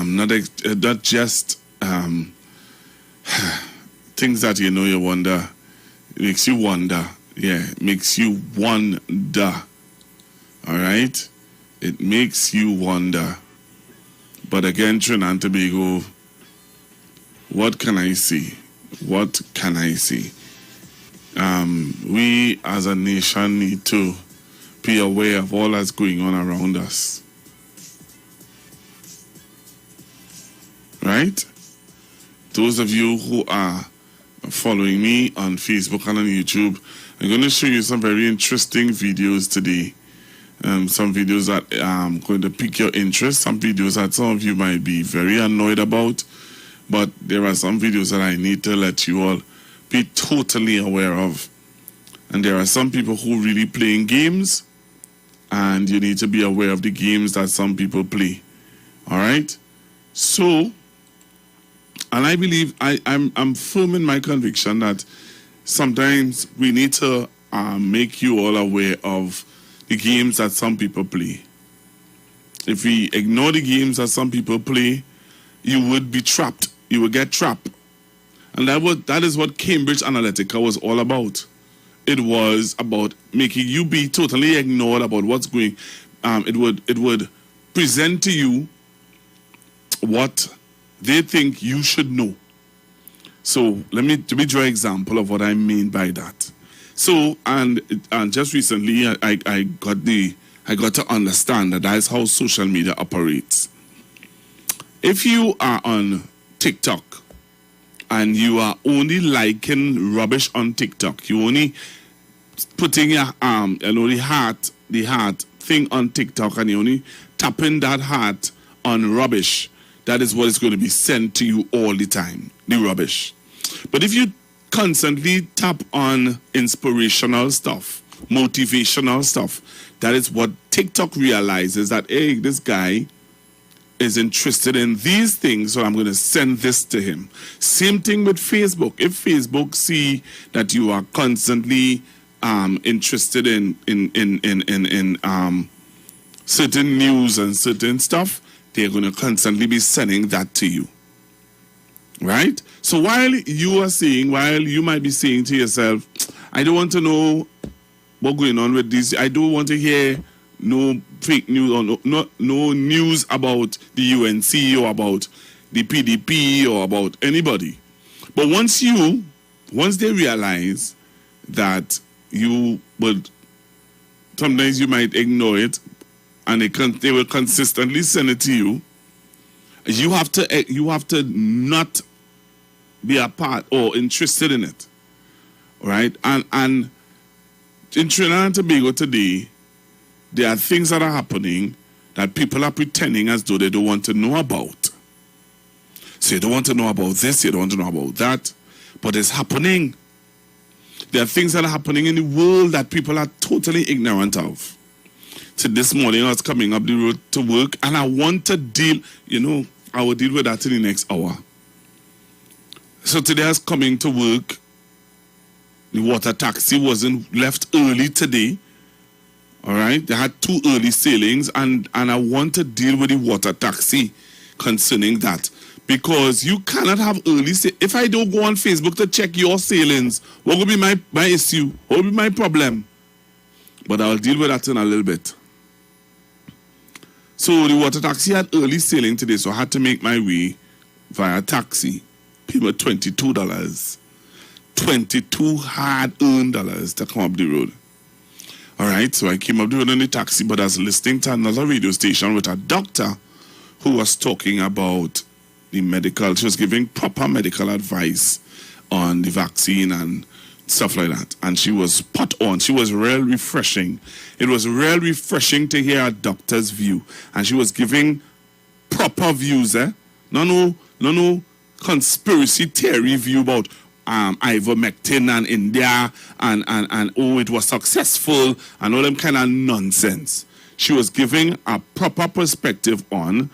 not just things that you wonder. It makes you wonder. Yeah, it makes you wonder. All right? It makes you wonder. But again, Trinidad and Tobago, what can I see? What can I see? We as a nation need to be aware of all that's going on around us. Right? Those of you who are following me on Facebook and on YouTube, I'm going to show you some very interesting videos today. Some videos that are going to pique your interest, some videos that some of you might be very annoyed about, but there are some videos that I need to let you all be totally aware of. And there are some people who really playing games, and you need to be aware of the games that some people play. All right? So, and I believe, I'm firm in my conviction that sometimes we need to make you all aware of the games that some people play. If we ignore the games that some people play, you would be trapped. You would get trapped. And that is what Cambridge Analytica was all about. It was about making you be totally ignored about what's going. It would present to you what they think you should know. So let me draw an example of what I mean by that. So and just recently I got to understand that is how social media operates. If you are on TikTok and you are only liking rubbish on TikTok, you only putting your the heart thing on TikTok, and you only tapping that heart on rubbish, that is what is going to be sent to you all the time, the rubbish. But if you constantly tap on inspirational stuff, motivational stuff, that is what TikTok realizes, that, hey, this guy is interested in these things, so I'm going to send this to him. Same thing with Facebook. If Facebook see that you are constantly interested in certain news and certain stuff, they're going to constantly be sending that to you. Right? So while you might be saying to yourself, I don't want to know what's going on with this, I don't want to hear no fake news or no news about the UNC or about the PDP or about anybody. But once they realize that you would, sometimes you might ignore it, and they will consistently send it to you, you have to not be a part or interested in it. Right? And in Trinidad and Tobago today, there are things that are happening that people are pretending as though they don't want to know about. So you don't want to know about this, you don't want to know about that, but it's happening. There are things that are happening in the world that people are totally ignorant of. So this morning I was coming up the road to work, and I want to I will deal with that in the next hour. So today I was coming to work. The water taxi wasn't left early today. All right, they had 2 early sailings, and I want to deal with the water taxi concerning that, because you cannot have early if I don't go on Facebook to check your sailings, what will be my issue? What will be my problem? But I'll deal with that in a little bit. So the water taxi had early sailing today, so I had to make my way via taxi. Pay me $22. 22 hard-earned dollars to come up the road. All right, so I came up the road in the taxi, but I was listening to another radio station with a doctor who was talking about the medical. She was giving proper medical advice on the vaccine and stuff like that. And she was spot on. She was real refreshing. It was real refreshing to hear a doctor's view. And she was giving proper views, No conspiracy theory view about ivermectin and India and it was successful and all them kind of nonsense. She was giving a proper perspective on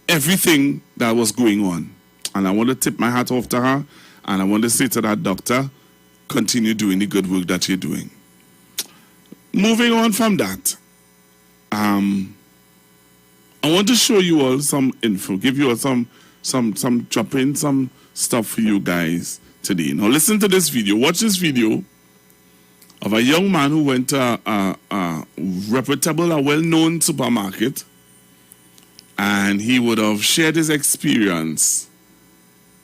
everything that was going on. And I want to tip my hat off to her, and I want to say to that doctor, continue doing the good work that you're doing. Moving on from that, I want to show you all some info, give you all some drop in some stuff for you guys today. Now listen to this video. Watch this video of a young man who went to a reputable, a well-known supermarket, and he would have shared his experience.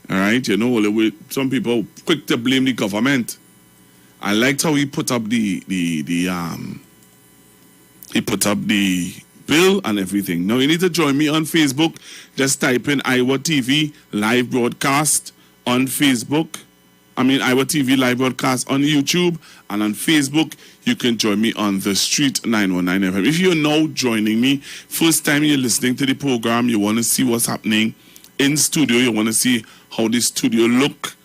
All right, you know, some people quick to blame the government. I liked how he put up the bill and everything. Now you need to join me on Facebook. Just type in Iwer TV live broadcast on Facebook. Iwer TV live broadcast on YouTube, and on Facebook you can join me on the Street 919 FM. If you're now joining me, first time you're listening to the program, you want to see what's happening in studio, you want to see how the studio look.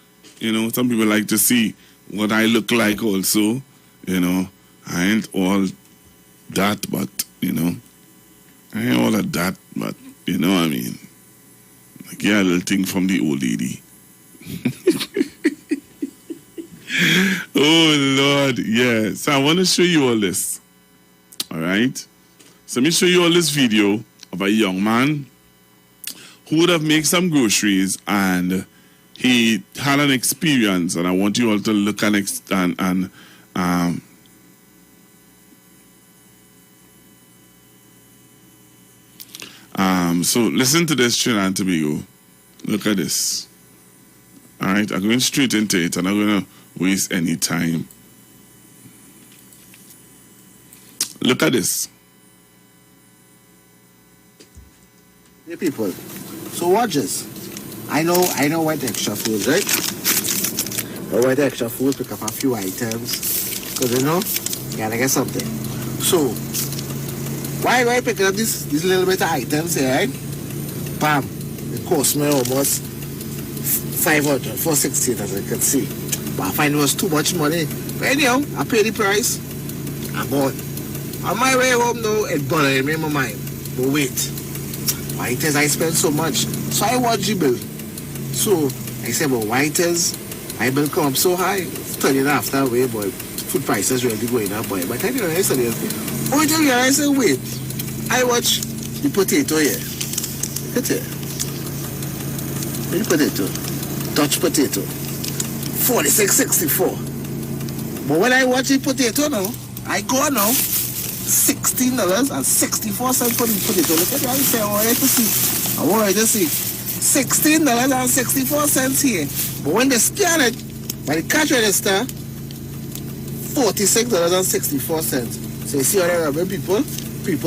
You know, some people like to see what I look like also. You know, I ain't all that, but you know, I ain't all of that, but you know what I mean. Like, yeah, a little thing from the old lady. Oh Lord, yeah. So I want to show you all this. All right. So let me show you all this video of a young man who would have made some groceries, and he had an experience, and I want you all to look so listen to this, Trinidad and Tobago. Look at this. All right, I'm going straight into it, and I'm going to waste any time. Look at this. Hey people, so watch this. I know what extra food, right? I want extra food, pick up a few items, because you know, you gotta get something. So, why picking up these little bit of items here, right? Bam, it cost me almost 500, 460 as you can see. But I find it was too much money. But anyhow, I pay the price. I'm gone. On my way home now, it bothered me in my mind. But wait, why it is I spend so much? So I watch the bill. So I said, but why it is my bill come up so high? Studying after away, boy, food prices really going up, boy. But I didn't realize it. Oh, I said, wait, I watch the potato here. Look at it. The potato. Dutch potato. 46.64. But when I watch the potato now, I go now $16.64 for the potato. Look at that. I say, I want to see $16.64 here. But when they scan it by the cash register, $46.64. So you see how they robbing people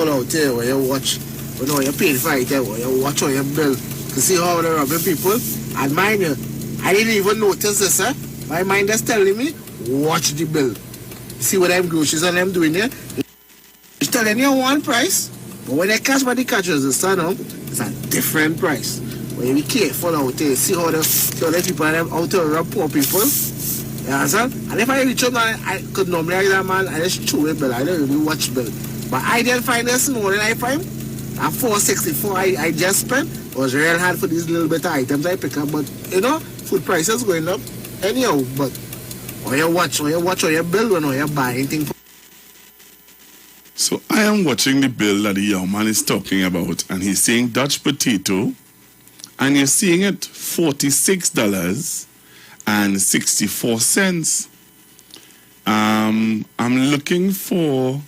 out there where you watch, you know, you're paying for it, where you watch on your bill to see how they're robbing people. And mind you, I didn't even notice this, huh? My mind is telling me, watch the bill. See what them groceries and them doing here? It's telling you one price, but when they cash by the cash register now, it's a different price. When you be careful out there, see how the people out there rob poor people. You understand? And if I reach up, I could normally like that man, I just chew it bill. I don't really watch bill. But I didn't find this more than I find. That 464 I just spent was real hard for these little bit of items I pick up. But you know, food prices going up anyhow. But when you watch on your bill when you buy anything. So I am watching the bill that the young man is talking about, and he's saying Dutch potato, and you're seeing it $46.64. I'm looking for,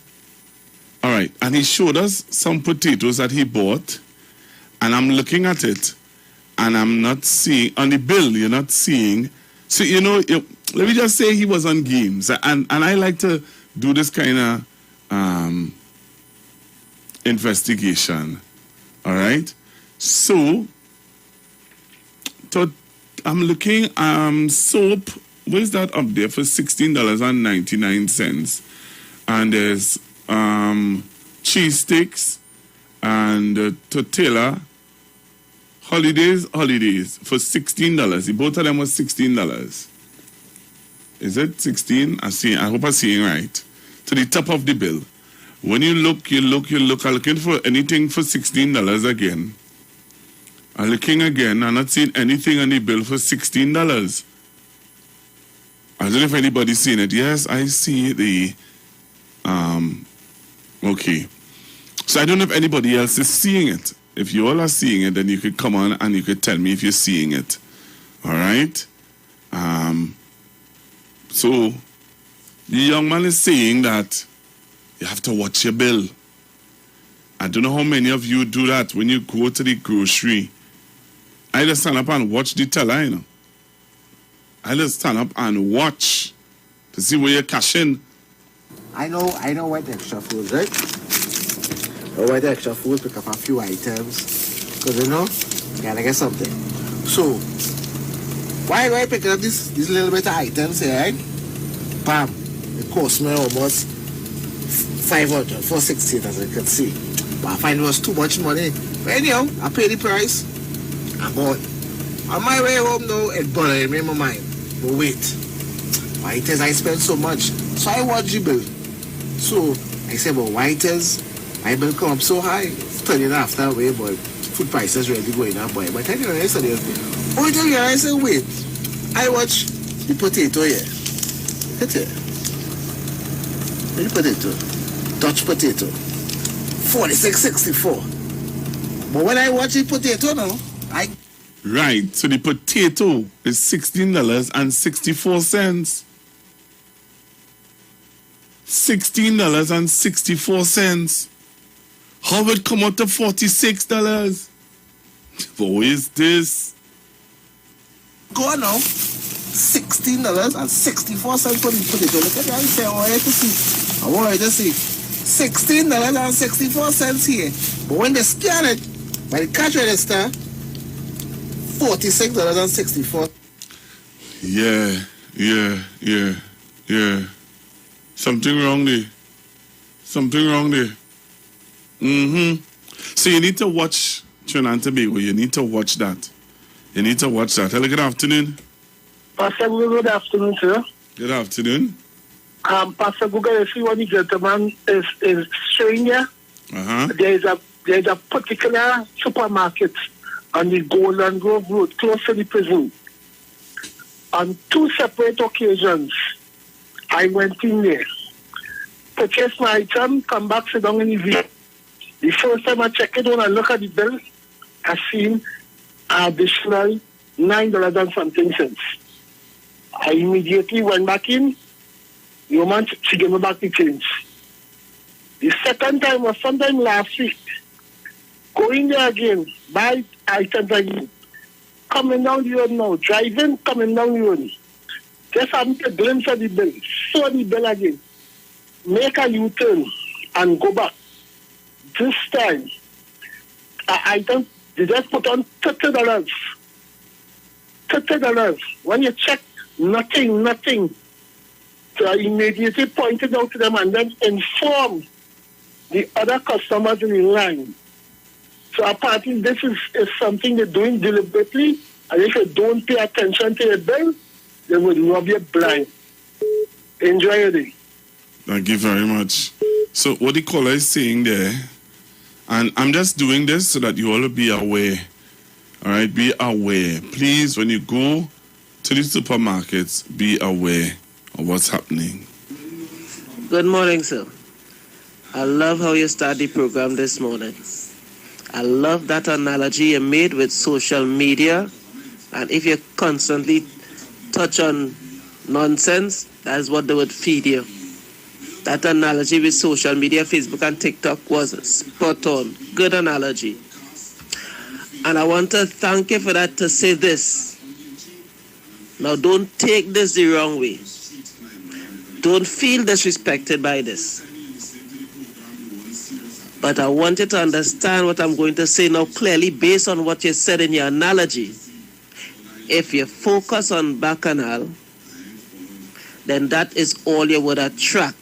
all right, and he showed us some potatoes that he bought, and I'm looking at it, and I'm not seeing, on the bill, you're not seeing, so you know, let me just say he was on games, and I like to do this kind of investigation, all right? So I'm looking soap. What is that up there for $16.99? And there's cheese sticks and tortilla. Holidays for $16. Both of them was $16. Is it 16? I hope I'm seeing right. To the top of the bill. When you look. I'm looking for anything for $16 again. I'm looking again. I'm not seeing anything on the bill for $16. I don't know if anybody's seen it. Yes, I see the. Okay. So I don't know if anybody else is seeing it. If you all are seeing it, then you could come on and you could tell me if you're seeing it. All right? So the young man is saying that you have to watch your bill. I don't know how many of you do that when you go to the grocery. I just stand up and watch the teller, you know. I just stand up and watch to see where you're cashing. I know what extra food, right? I went to extra food, pick up a few items. Because you know, you gotta get something. So, why do I pick up these little bit of items here, right? Bam! It cost me almost 500, 460 as you can see. But I find it was too much money. But anyhow, I pay the price. I bought. On my way home though, it bothered me in my mind. But wait, why it is I spend so much? So I watch the bill. So I said, but why it is my bill come up so high? Studying after way, but food prices really going up, boy. But anyway, yesterday, I said, wait, I watch the potato here. Look at it. The potato, Dutch potato, 46.64. But when I watch the potato now, Right, so the potato is $16.64. $16.64. How would it come out to $46? What is this? Go on now. $16.64 for the potato. Look at that. I say, I want to see. $16.64 here. But when they scan it, by the cash register, $46.64. Yeah. Something wrong there. So you need to watch Trinidad and Tobago. You need to watch that. Hello, good afternoon. Pastor Google, good afternoon, sir. Good afternoon. Pastor Google, you see what the gentleman is showing here? There is a particular supermarket on the Golden Grove Road, close to the prison. On 2 separate occasions, I went in there, purchased my item, come back, sit down in the vehicle. The first time I check it on and look at the bill, I seen additional $9 and something cents. I immediately went back in. The woman, she gave me back the change. The second time was sometime last week. Going there again, buy items again. Coming down the road now, driving, coming down the road. Just having a glimpse of the bill. Saw the bill again. Make a U-turn and go back. This time, item, they just put on $30. $30. When you check, nothing. So I immediately pointed out to them and then informed the other customers in the line. So apparently this is something they're doing deliberately, and if you don't pay attention to your bill, they will rob you blind. Enjoy your day. Thank you very much. So what the caller is saying there, and I'm just doing this so that you all will be aware. All right, be aware. Please, when you go to the supermarkets, be aware of what's happening. Good morning, sir. I love how you start the program this morning. I love that analogy you made with social media. And if you constantly touch on nonsense, that's what they would feed you. That analogy with social media, Facebook and TikTok was spot on. Good analogy. And I want to thank you for that, to say this. Now, don't take this the wrong way. Don't feel disrespected by this. But I want you to understand what I'm going to say now clearly based on what you said in your analogy. If you focus on Bacchanal, then that is all you would attract.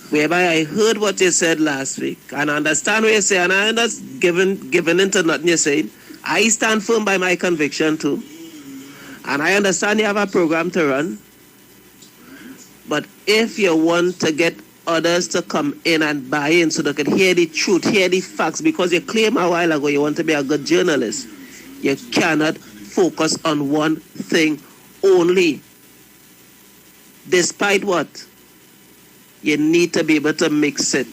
Whereby I heard what you said last week, and I understand what you say, and I am not giving into nothing you're saying. I stand firm by my conviction too. And I understand you have a program to run. But if you want to get others to come in and buy in so they can hear the truth, hear the facts, because you claim a while ago you want to be a good journalist, you cannot focus on one thing only. Despite what? You need to be able to mix it.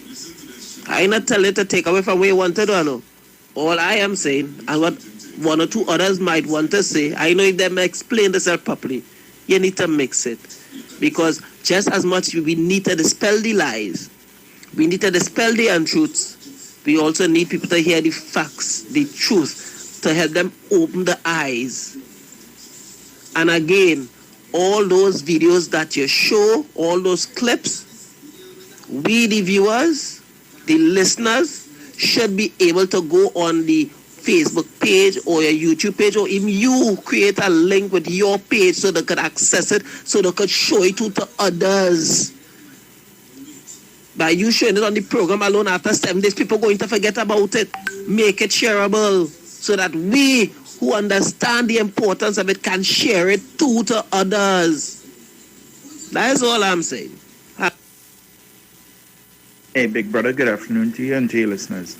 I not tell you to take away from where you want to do, no. All I am saying, and what one or two others might want to say, I know if them explain themselves properly, you need to mix it. Because just as much we need to dispel the lies, we need to dispel the untruths, we also need people to hear the facts, the truth, to help them open the eyes. And again, all those videos that you show, all those clips, we the viewers, the listeners, should be able to go on the Facebook page or your YouTube page, or even you create a link with your page so they could access it, so they could show it to others. By you showing it on the program alone, after 7 days, people are going to forget about it. Make it shareable so that we who understand the importance of it can share it to others. That is all I'm saying. Hey, Big Brother, good afternoon to you and to your listeners.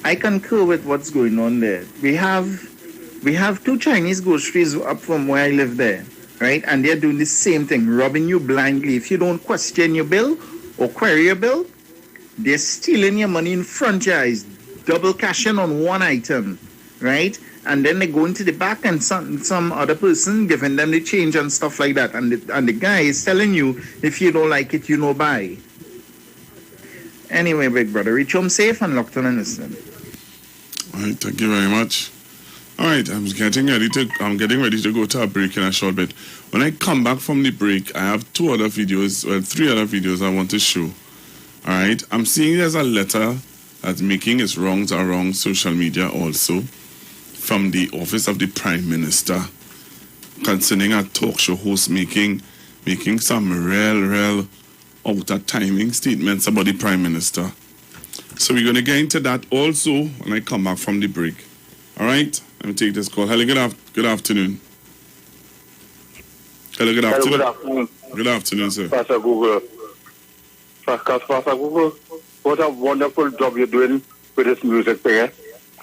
I concur with what's going on there. We have two Chinese groceries up from where I live there, right? And they're doing the same thing, robbing you blindly. If you don't question your bill or query your bill, they're stealing your money in front of your eyes, double cashing on one item, right? And then they go into the back and some other person giving them the change and stuff like that. And the guy is telling you, if you don't like it, you know, buy. Anyway, Big Brother, reach home safe and locked on and listening. All right, thank you very much. All right, I'm getting ready to go to a break in a short bit. When I come back from the break, I have three other videos I want to show. All right, I'm seeing there's a letter that's making its wrongs around social media also from the office of the Prime Minister concerning a talk show host making some real out-of-timing statements about the Prime Minister. So we're going to get into that also when I come back from the break. All right? Let me take this call. Hello, good afternoon. Hello, good afternoon. Hello, good afternoon. Good afternoon, sir. Pastor Google. Pastor Google, what a wonderful job you're doing with this music thing, eh?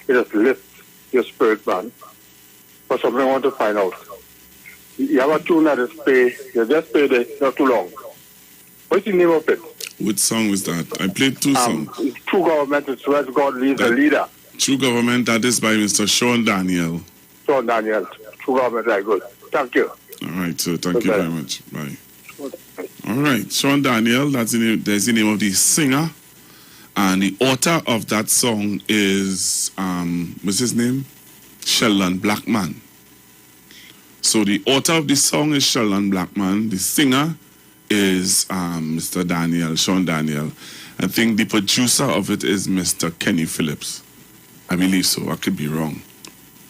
It just lifts your spirit, man. But something I want to find out. You have a tune that is played, you just played it not too long. What's the name of it? Which song was that? I played two songs. True Government is where God leads the leader. True Government, that is by Mr. Sean Daniel. Sean Daniel. True Government, very good. Thank you. All right, sir. Thank you very much. Bye. All right, Sean Daniel, that's the name of the singer. And the author of that song is, what's his name? Sheldon Blackman. So the author of the song is Sheldon Blackman. The singer is Mr. Daniel, Sean Daniel. I think the producer of it is Mr. Kenny Phillips. I believe so. I could be wrong.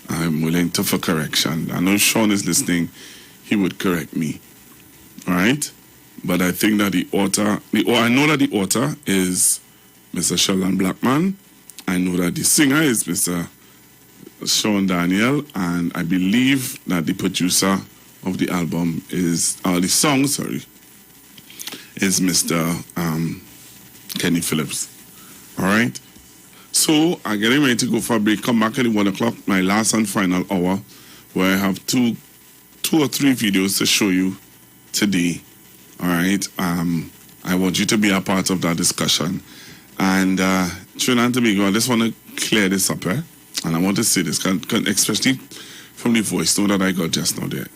I'm willing to for correction. I know Sean is listening. He would correct me. All right? But I think that I know that the author is Mr. Sheldon Blackman. I know that the singer is Mr. Sean Daniel. And I believe that the producer of the album is, the song, is Mr. Kenny Phillips. All right? So, I'm getting ready to go for a break. Come back at 1 o'clock, my last and final hour, where I have two or three videos to show you today. All right? I want you to be a part of that discussion. And Trinidad and Tobago, I just want to clear this up, eh? And I want to say this, especially from the voice note that I got just now there.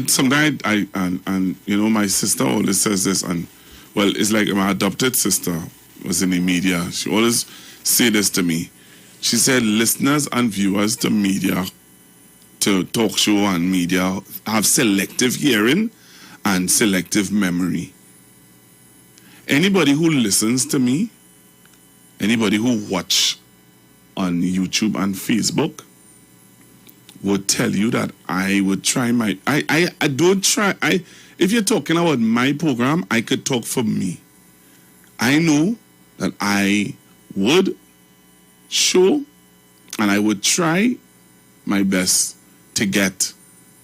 Sometimes my sister always says this, and well, it's like my adopted sister was in the media. She always say this to me. She said, listeners and viewers to media, to talk show and media, have selective hearing and selective memory. Anybody who listens to me, anybody who watch on YouTube and Facebook would tell you that I would try if you're talking about my program, I could talk for me. I know that I would show and I would try my best to get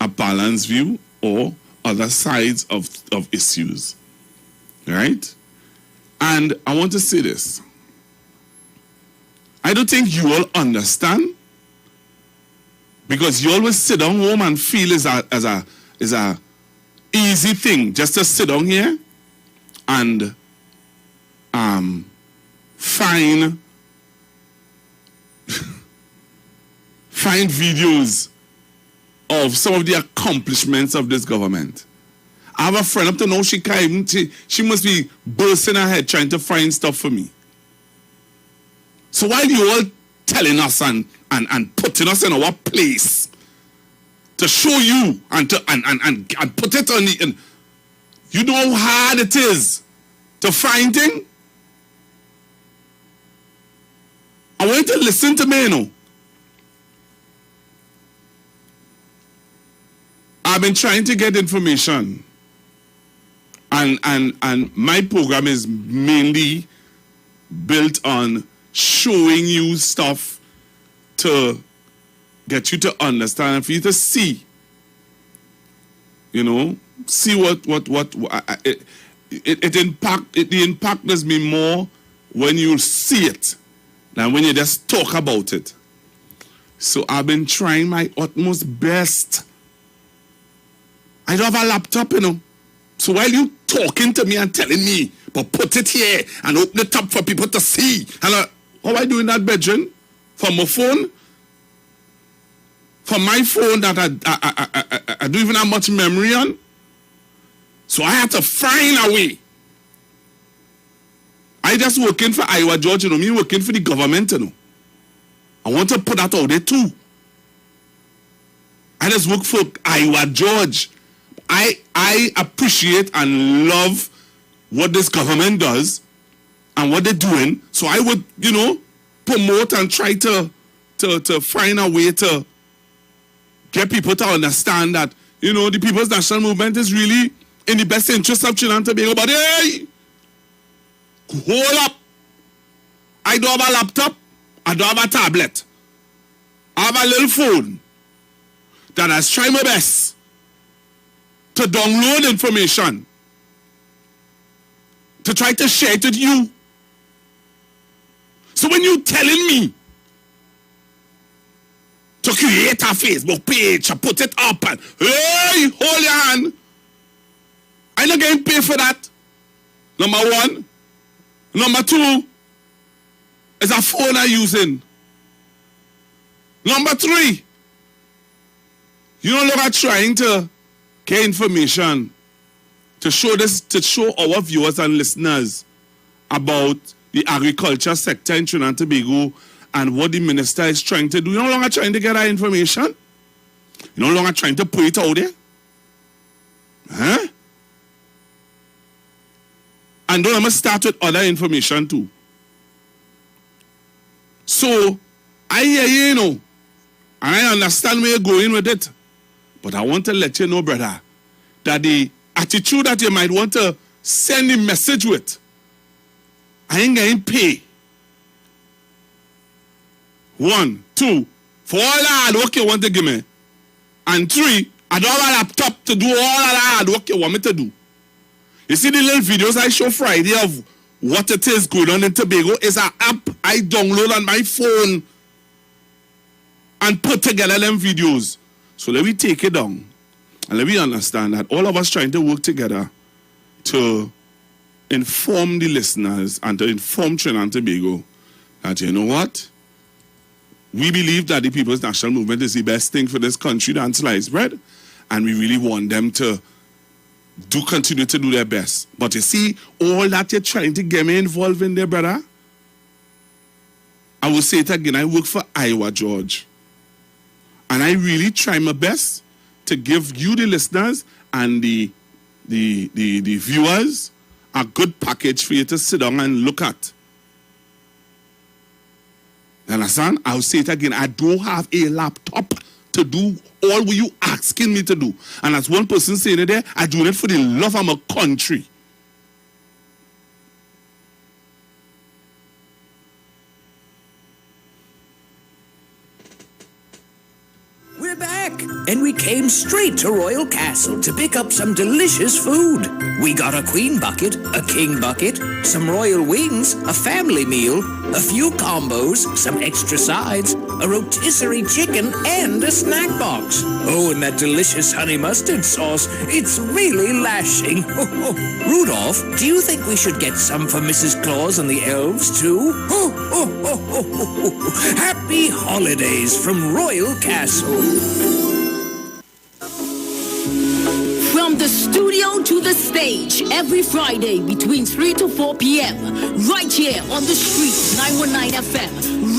a balanced view or other sides of issues. Right? And I want to say this. I don't think you all understand, because you always sit down home and feel is a easy thing just to sit down here and find videos of some of the accomplishments of this government. I have a friend up to now, she must be bursting her head trying to find stuff for me. So while you all telling us and putting us in our place to show you and put it on the, you know how hard it is to find things? I want you to listen to me, you know. I've been trying to get information, and my program is mainly built on showing you stuff to get you to understand and for you to see, you know, see the impact does me more when you see it than when you just talk about it. So I've been trying my utmost best. I don't have a laptop, you know. So while you talking to me and telling me, but put it here and open it up for people to see. And how I doing that, bedroom? From my phone? From my phone that I don't even have much memory on. So I had to find a way. I just working for Iwer, George, you know, me working for the government, you know. I want to put that out there too. I just work for Iwer, George. I appreciate and love what this government does and what they're doing. So I would, you know, promote and try to find a way to get people to understand that, you know, the People's National Movement is really in the best interest of Trinidad and Tobago. But hey, hold up. I don't have a laptop. I don't have a tablet. I have a little phone that I try my best to download information, to try to share it with you. So when you telling me to create a Facebook page, to put it up and, hey, hold your hand, I'm not getting paid for that. Number one. Number two is a phone I'm using. Number three, you no longer trying to get information to show our viewers and listeners about the agriculture sector in Trinidad and Tobago and what the minister is trying to do. You're no longer trying to get that information. You're no longer trying to put it out there. Huh? And don't let me start with other information too. So, I hear you know, and I understand where you're going with it. But I want to let you know, brother, that the attitude that you might want to send a message with, I ain't getting paid. 1, 2, for all the hard work you want to give me. And 3, I don't have a laptop to do all that hard work you want me to do. You see the little videos I show Friday of what it is going on in Tobago is an app I download on my phone and put together them videos. So let me take it down and let me understand that all of us trying to work together to inform the listeners and to inform Trinidad and Tobago that, you know what? We believe that the People's National Movement is the best thing for this country than sliced bread, and we really want them to continue to do their best. But you see, all that you're trying to get me involved in there, brother, I will say it again, I work for Iwer, George. And I really try my best to give you, the listeners, and the viewers, a good package for you to sit down and look at. You understand? I'll say it again. I don't have a laptop to do all what you asking me to do. And as one person saying it there, I do it for the love of my country. We're back. and we came straight to Royal Castle to pick up some delicious food. We got a queen bucket, a king bucket, some royal wings, a family meal, a few combos, some extra sides, a rotisserie chicken, and a snack box. Oh, and that delicious honey mustard sauce, it's really lashing. Rudolph, do you think we should get some for Mrs. Claus and the elves too? Happy holidays from Royal Castle. From the studio to the stage, every Friday between 3 to 4 p.m. Right here on the street, 919 FM.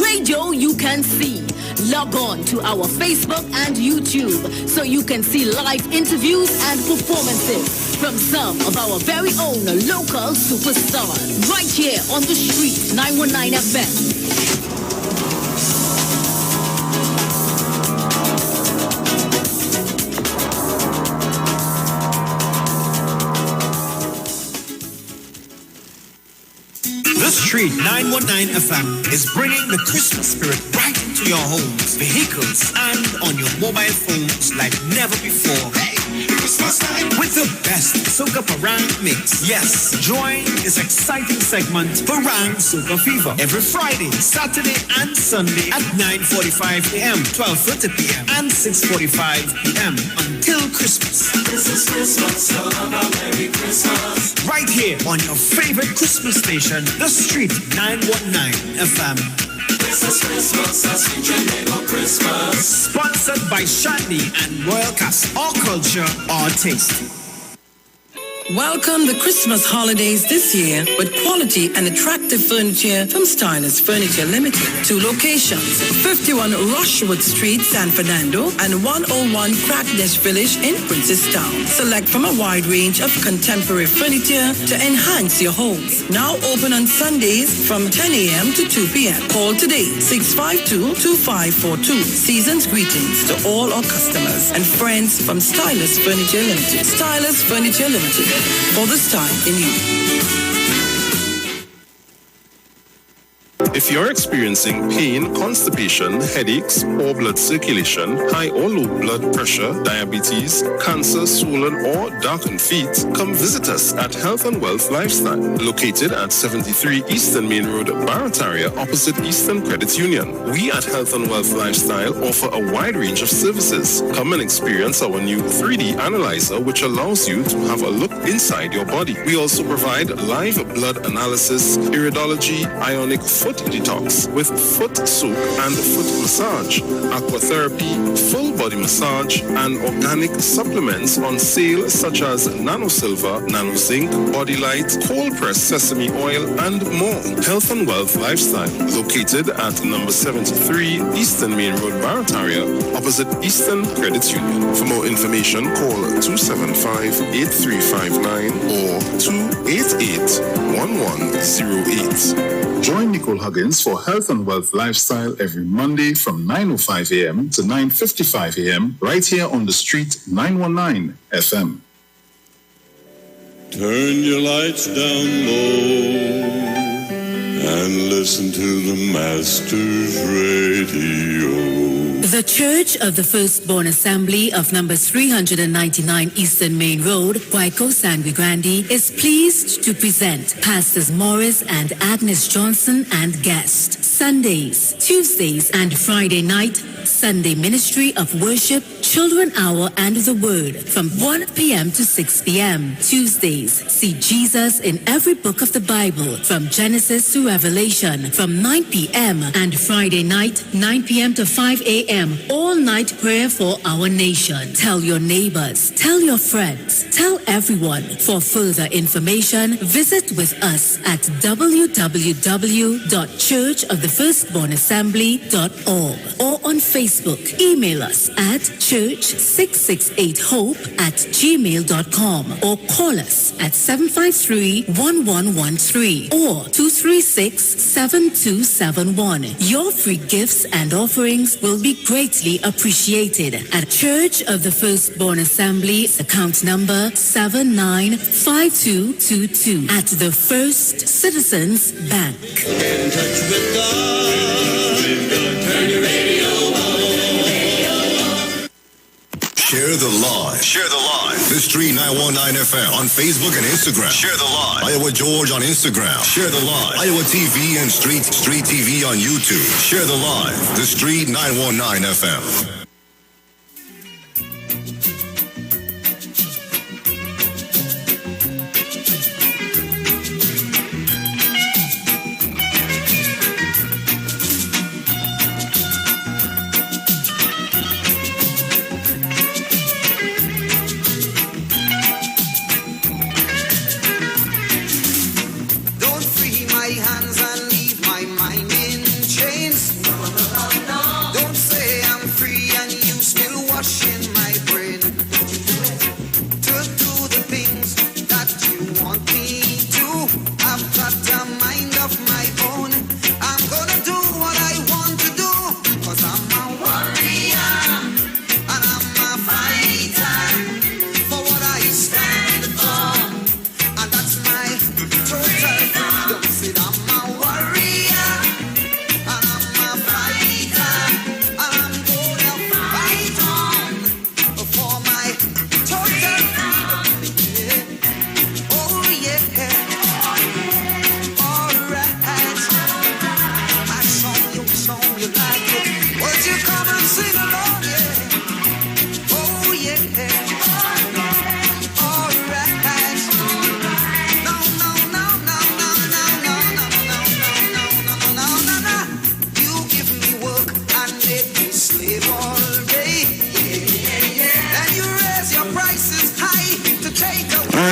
Radio you can see. Log on to our Facebook and YouTube so you can see live interviews and performances from some of our very own local superstars. Right here on the street, 919 FM. The Street 919 FM is bringing the Christmas spirit right into your homes, vehicles, and on your mobile phones like never before. Hey, Christmas time with the best Soca Parang mix. Yes, join this exciting segment, Parang Soca Fever, every Friday, Saturday, and Sunday at 9:45 a.m., 12:30 p.m., and 6:45 p.m. until Christmas. This is Christmas, so have a Merry Christmas. Right here on your favorite Christmas station, The Street 919 FM. This is Christmas, a sweet Christmas. Sponsored by Shandy and Royal Castle. All culture, all taste. Welcome the Christmas holidays this year with quality and attractive furniture from Stylist Furniture Limited. 2 locations, 51 Rushwood Street, San Fernando, and 101 Crackness Village in Princestown. Select from a wide range of contemporary furniture to enhance your homes. Now open on Sundays from 10 a.m. to 2 p.m. Call today, 652-2542. Season's greetings to all our customers and friends from Stylist Furniture Limited. Stylist Furniture Limited. For this time in you. If you're experiencing pain, constipation, headaches, poor blood circulation, high or low blood pressure, diabetes, cancer, swollen or darkened feet, come visit us at Health and Wealth Lifestyle, located at 73 Eastern Main Road, Barataria, opposite Eastern Credit Union. We at Health and Wealth Lifestyle offer a wide range of services. Come and experience our new 3D analyzer, which allows you to have a look inside your body. We also provide live blood analysis, iridology, ionic foot detox with foot soak and foot massage, aquatherapy, full body massage, and organic supplements on sale such as Nano Silver, Nano Zinc, Body Light, cold pressed sesame oil, and more. Health and Wealth Lifestyle, located at number 73 Eastern Main Road, Barataria, opposite Eastern Credit Union. For more information, call 275-8359 or 288-1108. Join Nicole Huggins for Health and Wealth Lifestyle every Monday from 9:05 a.m. to 9:55 a.m. right here on the Street 919 FM. Turn your lights down low and listen to the Master's Radio. The Church of the Firstborn Assembly of number 399 Eastern Main Road, Waiko Sangre Grande, is pleased to present Pastors Morris and Agnes Johnson and guests. Sundays, Tuesdays, and Friday night, Sunday Ministry of Worship, Children Hour, and the Word from 1 p.m. to 6 p.m. Tuesdays, see Jesus in every book of the Bible from Genesis to Revelation from 9 p.m. and Friday night, 9 p.m. to 5 a.m. all night prayer for our nation. Tell your neighbors, tell your friends, tell everyone. For further information, visit with us at www.churchofthefirstbornassembly.org or on Facebook. Email us at church668hope@gmail.com or call us at 753-1113 or 236-7271. Your free gifts and offerings will be greatly appreciated at Church of the Firstborn Assembly, account number 795222 at the First Citizens Bank. Get in touch with God. Turn your radio on. the live. Share the live. The Street 919 FM on Facebook and Instagram. Share the live. Iowa George on Instagram. Share the live. Iowa TV and Street TV on YouTube. Share the live. The Street 919 FM.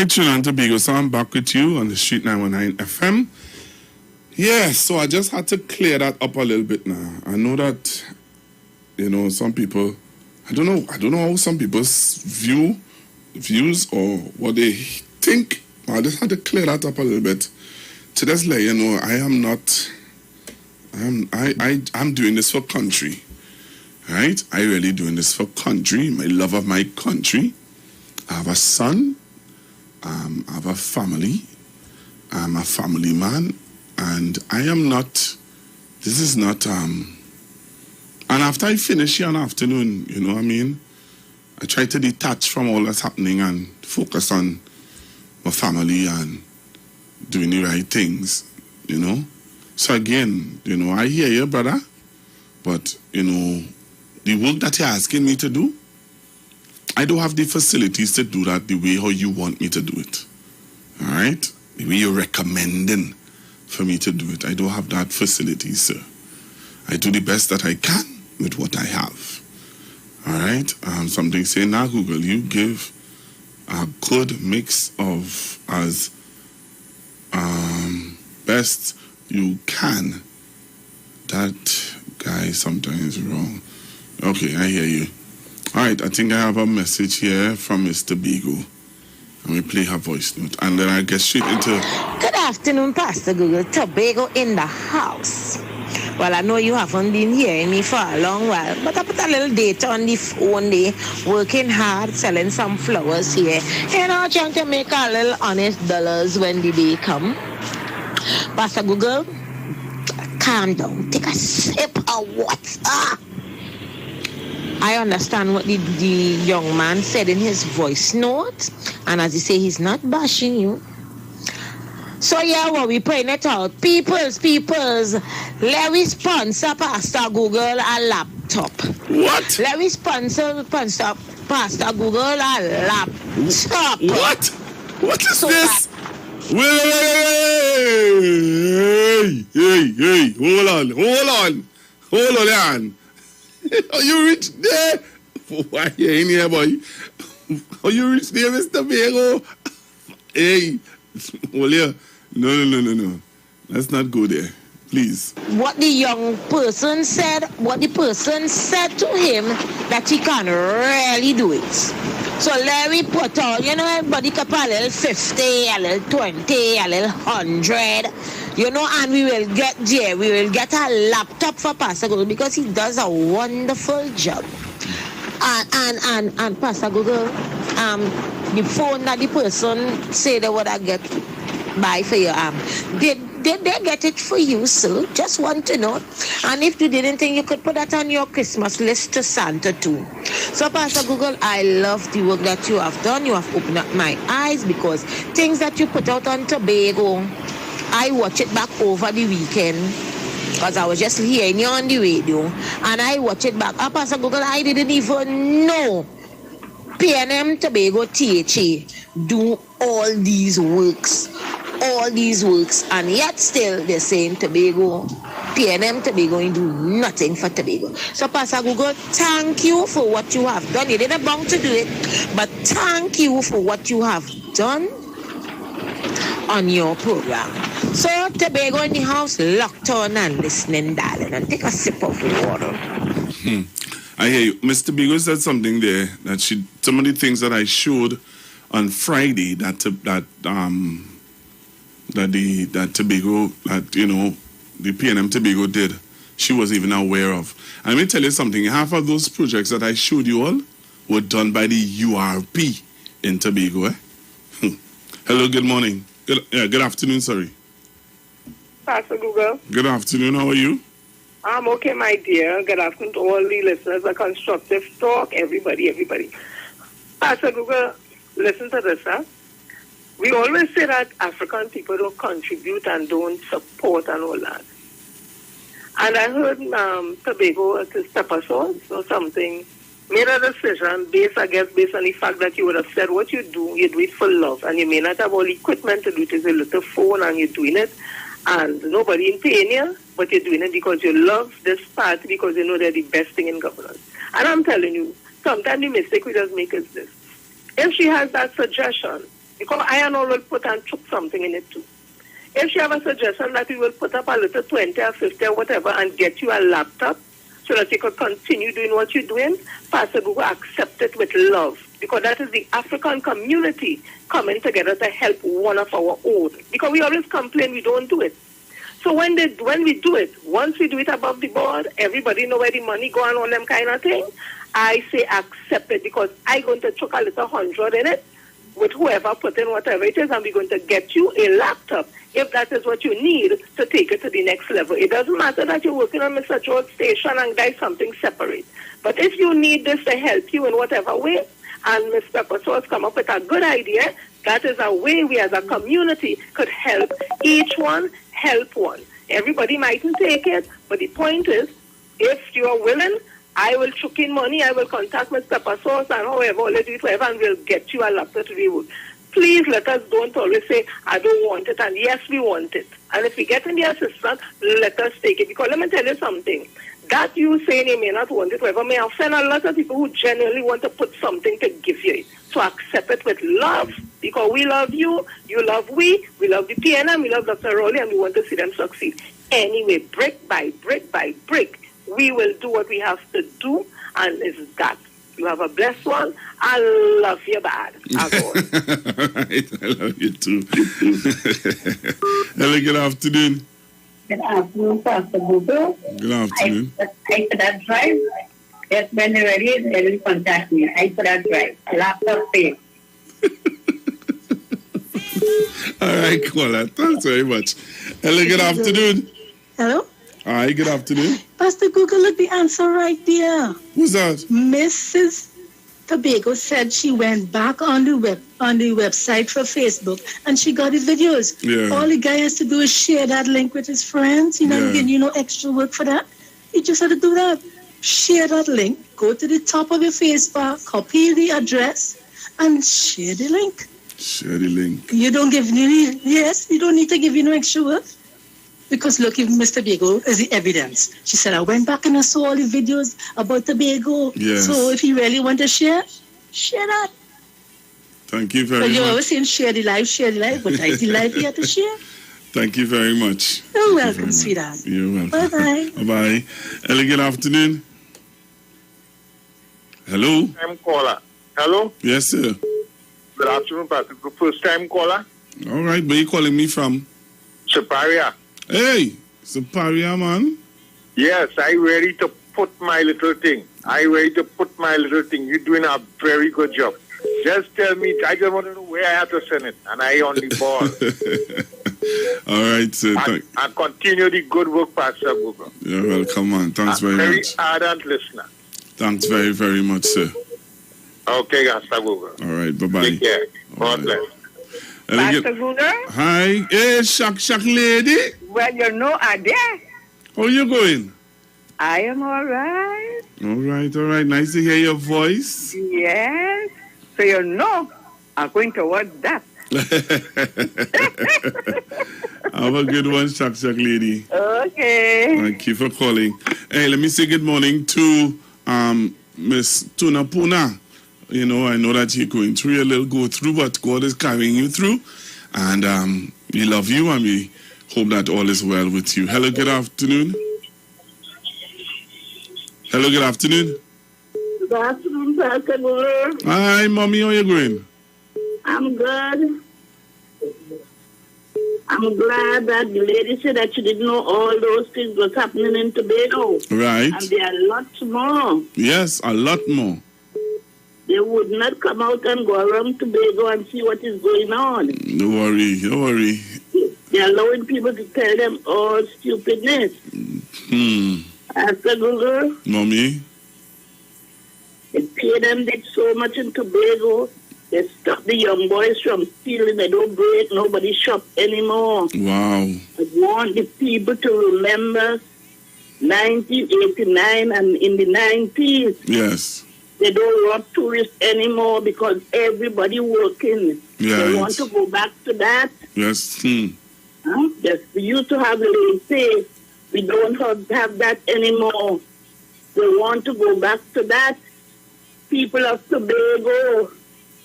Trinidad and Tobago, so I'm back with you on the Street 919 FM. Yeah, so I just had to clear that up a little bit now. I know that, some people, I don't know how some people's views or what they think. I just had to clear that up a little bit to just let you know I'm doing this for country, right? I really doing this for country, my love of my country. I have a son. I have a family. I'm a family man, and this is not, and after I finish here in the afternoon, I try to detach from all that's happening and focus on my family and doing the right things, So again, I hear you, brother, but, the work that you're asking me to do, I don't have the facilities to do that the way how you want me to do it. All right? The way you're recommending for me to do it. I don't have that facility, sir. I do the best that I can with what I have. All right? Something saying now, Google, you give a good mix of as best you can. That guy sometimes is wrong. Okay, I hear you. All right, I think I have a message here from Mr. Bigo. And we play her voice note. And then I get straight into... Good afternoon, Pastor Google. Tobago in the house. Well, I know you haven't been hearing me for a long while, but I put a little data on the phone there, working hard, selling some flowers here. Trying to make a little honest dollars when the day come. Pastor Google, calm down. Take a sip of water. I understand what the young man said in his voice note. And as he say, he's not bashing you. So what we praying it out. Peoples, let me sponsor Pastor Google a laptop. What? Let me sponsor Pastor Google a laptop. What? What is this? Hey, hold on. Are you rich there? Why you in here, boy? Are you rich there, Mr. Bigo? Hey, well, yeah. No. Let's not go there, please. What the young person said, what the person said to him, that he can really do it. So let me put out, everybody can put a little 50, a little 20, a little 100. And we will get there. We will get a laptop for Pastor Google because he does a wonderful job. And Pastor Google, the phone that the person say they would get buy for you, Did they get it for you, sir? Just want to know. And if you didn't think you could put that on your Christmas list to Santa too. So, Pastor Google, I love the work that you have done. You have opened up my eyes because things that you put out on Tobago, I watch it back over the weekend because I was just hearing you on the radio and I watch it back. Pastor Google, I didn't even know PNM Tobago THA do all these works, and yet still they're saying Tobago, PNM Tobago ain't do nothing for Tobago. So Pastor Google, thank you for what you have done. You didn't bound to do it, but thank you for what you have done on your program. So Tobago in the house, locked on and listening, darling, and take a sip of water. I hear you. Mr. Tobago said something there that some of the things that I showed on Friday that Tobago, that the PNM Tobago did, she wasn't even aware of. And let me tell you something. Half of those projects that I showed you all were done by the URP in Tobago. Hello, good morning. Good afternoon, sorry. Pastor Google. Good afternoon, how are you? I'm okay, my dear. Good afternoon to all the listeners of Constructive Talk, everybody. Pastor Google, listen to this, huh? We always say that African people don't contribute and don't support and all that. And I heard Tobago, pepper sauce or something, made a decision based on the fact that you would have said what you do it for love, and you may not have all equipment to do it. It's a little phone and you're doing it, and nobody in paying you, but you're doing it because you love this party, because you know they're the best thing in governance. And I'm telling you, sometimes the mistake we just make is this. If she has that suggestion, because I and all will put and chuck something in it too. If she have a suggestion that we will put up a little 20 or 50 or whatever and get you a laptop so that you could continue doing what you're doing, Pastor Google, accept it with love. Because that is the African community coming together to help one of our own. Because we always complain we don't do it. So when we do it, once we do it above the board, everybody know where the money go and all them kind of thing, I say accept it, because I'm going to chuck a little 100 in it with whoever put in whatever it is, and we're going to get you a laptop if that is what you need to take it to the next level. It doesn't matter that you're working on Mr. George Station and that's something separate. But if you need this to help you in whatever way, and Ms. Pepper Sauce come up with a good idea, that is a way we as a community could help each one, help one. Everybody mightn't take it, but the point is, if you are willing, I will chuck in money, I will contact Ms. Pepper Sauce and however, let's do it whatever, and we'll get you a laptop to review. Please let us don't always say, I don't want it, and yes, we want it. And if we get in the assistance, let us take it. Because let me tell you something. That you saying you may not want it, whatever, may offend a lot of people who genuinely want to put something to give you it. So accept it with love, because we love you, you love we love the PNM, we love Dr. Rowley, and we want to see them succeed. Anyway, brick by brick by brick, we will do what we have to do, and it's that. You have a blessed one. I love you bad. Right, I love you too. Hello, good afternoon. Good afternoon, Pastor Google. Good afternoon. I for that drive. Yes, when they're ready, they will contact me. I for that drive. A laptop pay. All right, Kola. Thanks very much. Hello, good afternoon. Hello? Hi, good afternoon. Pastor Google, look the answer right there. Who's that? Mrs. Tobago said she went back on the website for Facebook and she got his videos. Yeah. All the guy has to do is share that link with his friends. You know, you no extra work for that. You just have to do that. Share that link, go to the top of your Facebook, copy the address, and share the link. Share the link. You don't you don't need to give you no extra work. Because look, if Mr. Tobago is the evidence. She said, I went back and I saw all the videos about Tobago. Yes. So if you really want to share that. Thank you very much. You're always saying share the life, but I the life you have to share. Thank you very much. You're welcome, sweetheart. You're welcome. Bye-bye. Bye-bye. Hello, good afternoon. Hello? First time caller. Hello? Yes, sir. Good afternoon, Pastor. First time caller. All right, where you calling me from? Superior. Hey, Superior, man. Yes, I ready to put my little thing. You're doing a very good job. Just tell me, I just want to know where I have to send it, and I on the ball. All right, sir. And continue the good work, Pastor Google. You're welcome, man. Thanks very much. Very ardent listener. Thanks very, very much, sir. Okay, Pastor Google. All right, bye-bye. Take care. God bless. Pastor Google? Hi. Hey, Shak lady. Well, you know I'm there. How you going? I am all right. All right. Nice to hear your voice. Yes. So you know I'm going to watch that. Have a good one, Shak lady. Okay. Thank you for calling. Hey, let me say good morning to Miss Tuna Puna. You know, I know that you're going through a little go through, but God is carrying you through. And we love you and we hope that all is well with you. Hello, good afternoon. Hello, good afternoon. Good afternoon, Pastor Google. Hi, Mommy, how you going? I'm good. I'm glad that the lady said that she didn't know all those things was happening in Tobago. Right. And there are lots more. Yes, a lot more. They would not come out and go around Tobago and see what is going on. Don't worry. They're allowing people to tell them all stupidness. Pastor Google. Mommy. They pay them did so much in Tobago. They stop the young boys from stealing. They don't break nobody's shop anymore. Wow. I want the people to remember 1989 and in the 90s. Yes. They don't rob tourists anymore because everybody working. Yeah, they want to go back to that. Yes. Yes, we used to have say we don't have that anymore. They want to go back to that. People of Tobago,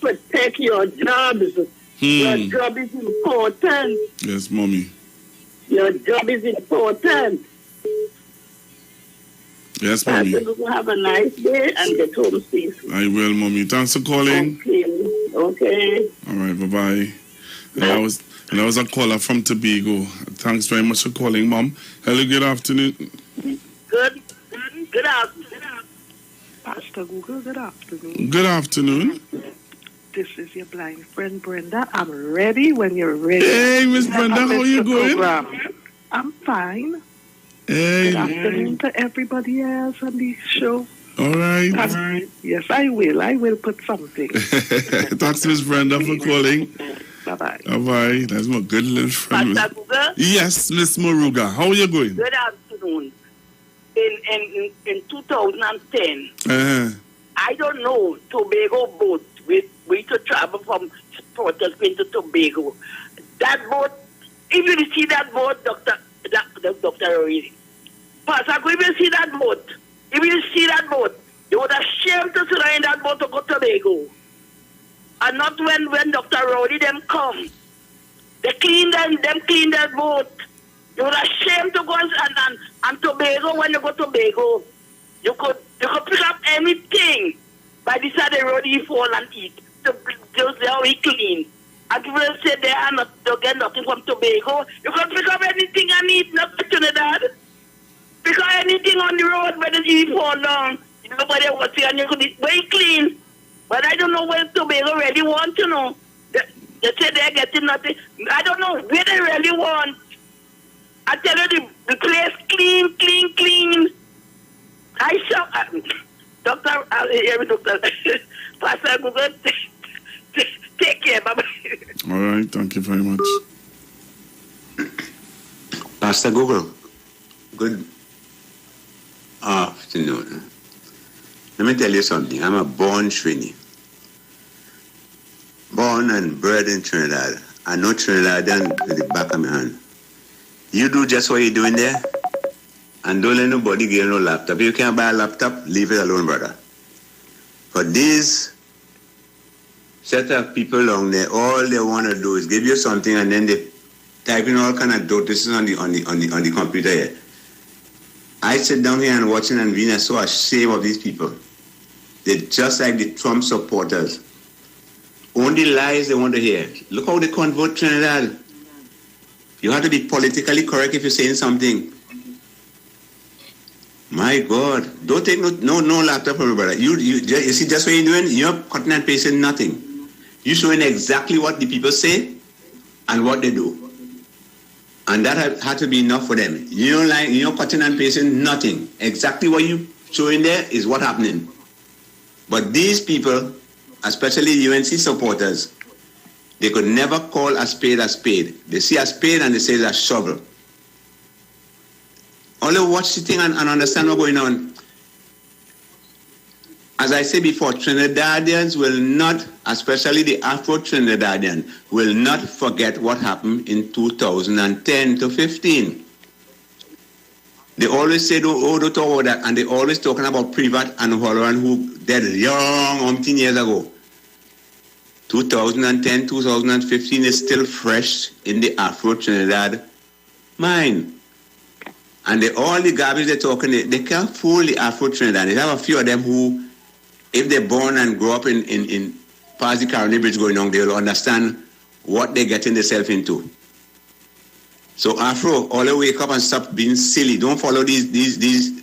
protect your jobs. Your job is important. Yes, Mommy. Your job is important. Yes, Mommy. Have a nice day and get home safe. I will, Mommy. Thanks for calling. Okay. All right, bye-bye. And that was a caller from Tobago. Thanks very much for calling, Mom. Hello, good afternoon. Good afternoon. Pastor Google, good afternoon. Good afternoon. This is your blind friend, Brenda. I'm ready when you're ready. Hey, Miss Brenda, how you going? Program. I'm fine. Hey. Good afternoon to everybody else on the show. All right. Yes, I will. I will put something. Thanks, Miss Brenda, for calling. Bye-bye. Bye-bye. That's my good little friend. Pastor Google? Yes, Miss Moruga. How are you going? Good afternoon. In 2010, I don't know, Tobago boat, we to travel from Port of Spain to Tobago. That boat, if you see that boat, Dr. Rory, Pastor, if you see that boat, you would have shamed to sit in that boat to go to Tobago. And not when Dr. Rowley them come. They clean them clean that boat. You would have shame to go and Tobago when you go to Tobago. You could pick up anything by the side of the road you fall and eat. Just how we clean. And people say they are not to get nothing from Tobago. You could pick up anything and eat, not Trinidad. Pick up anything on the road when you fall down. Nobody wants it and you could eat very clean. But I don't know where Tobago really want to know. They say they're getting nothing. I don't know where they really want. I tell you, the place clean. I saw, Doctor, Pastor Google, take care, bye-bye. All right, thank you very much. Pastor Google, good afternoon. Let me tell you something. I'm a born Trini. Born and bred in Trinidad. I know Trinidadian with the back of my hand. You do just what you're doing there, and don't let nobody get no laptop. If you can't buy a laptop, leave it alone, brother. But these set of people along there, all they want to do is give you something, and then they type in all kind of notices on the computer here. I sit down here and watching and being so ashamed of these people. They're just like the Trump supporters. Only lies they want to hear. Look how they convert Trinidad. You have to be politically correct if you're saying something. My God. Don't take no laptop from me, brother. You see just what you're doing? You're cutting and pasting nothing. You're showing exactly what the people say and what they do. And that had to be enough for them. Cutting and pasting, nothing. Exactly what you showing there is what happening. But these people, especially UNC supporters, they could never call a spade a spade. They see a spade and they say it's a shovel. Only watch the thing and understand what's going on. As I said before, Trinidadians will not, especially the Afro-Trinidadian, will not forget what happened in 2010 to 15. They always say, don't talk about that, and they always talking about Privat and Holloran who died young, umpteen years ago. 2010, 2015 is still fresh in the Afro-Trinidad mind. And all the garbage they're talking, they can't fool the Afro-Trinidad. They have a few of them who, if they're born and grow up in past the Carolina Bridge going on, they'll understand what they're getting themselves into. So Afro, all the wake up and stop being silly. Don't follow these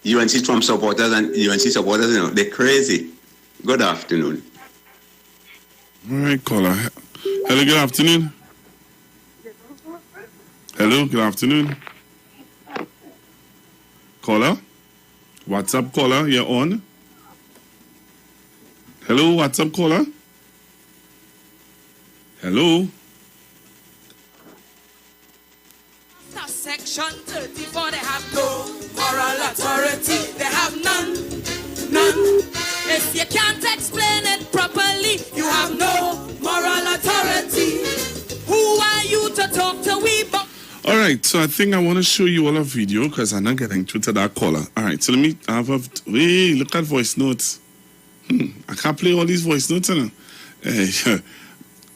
UNC Trump supporters and UNC supporters. They're crazy. Good afternoon. All right, caller. Hello, good afternoon. Hello, good afternoon. Caller? What's up, caller? You're on? Hello, what's up, caller? Hello? Section 34, they have no moral authority. They have none. If you can't explain it properly, you have no moral authority. Who are you to talk to we? All right, so I think I want to show you all a video because I'm not getting through to that caller. All right, so let me have a... Hey, look at voice notes. I can't play all these voice notes now.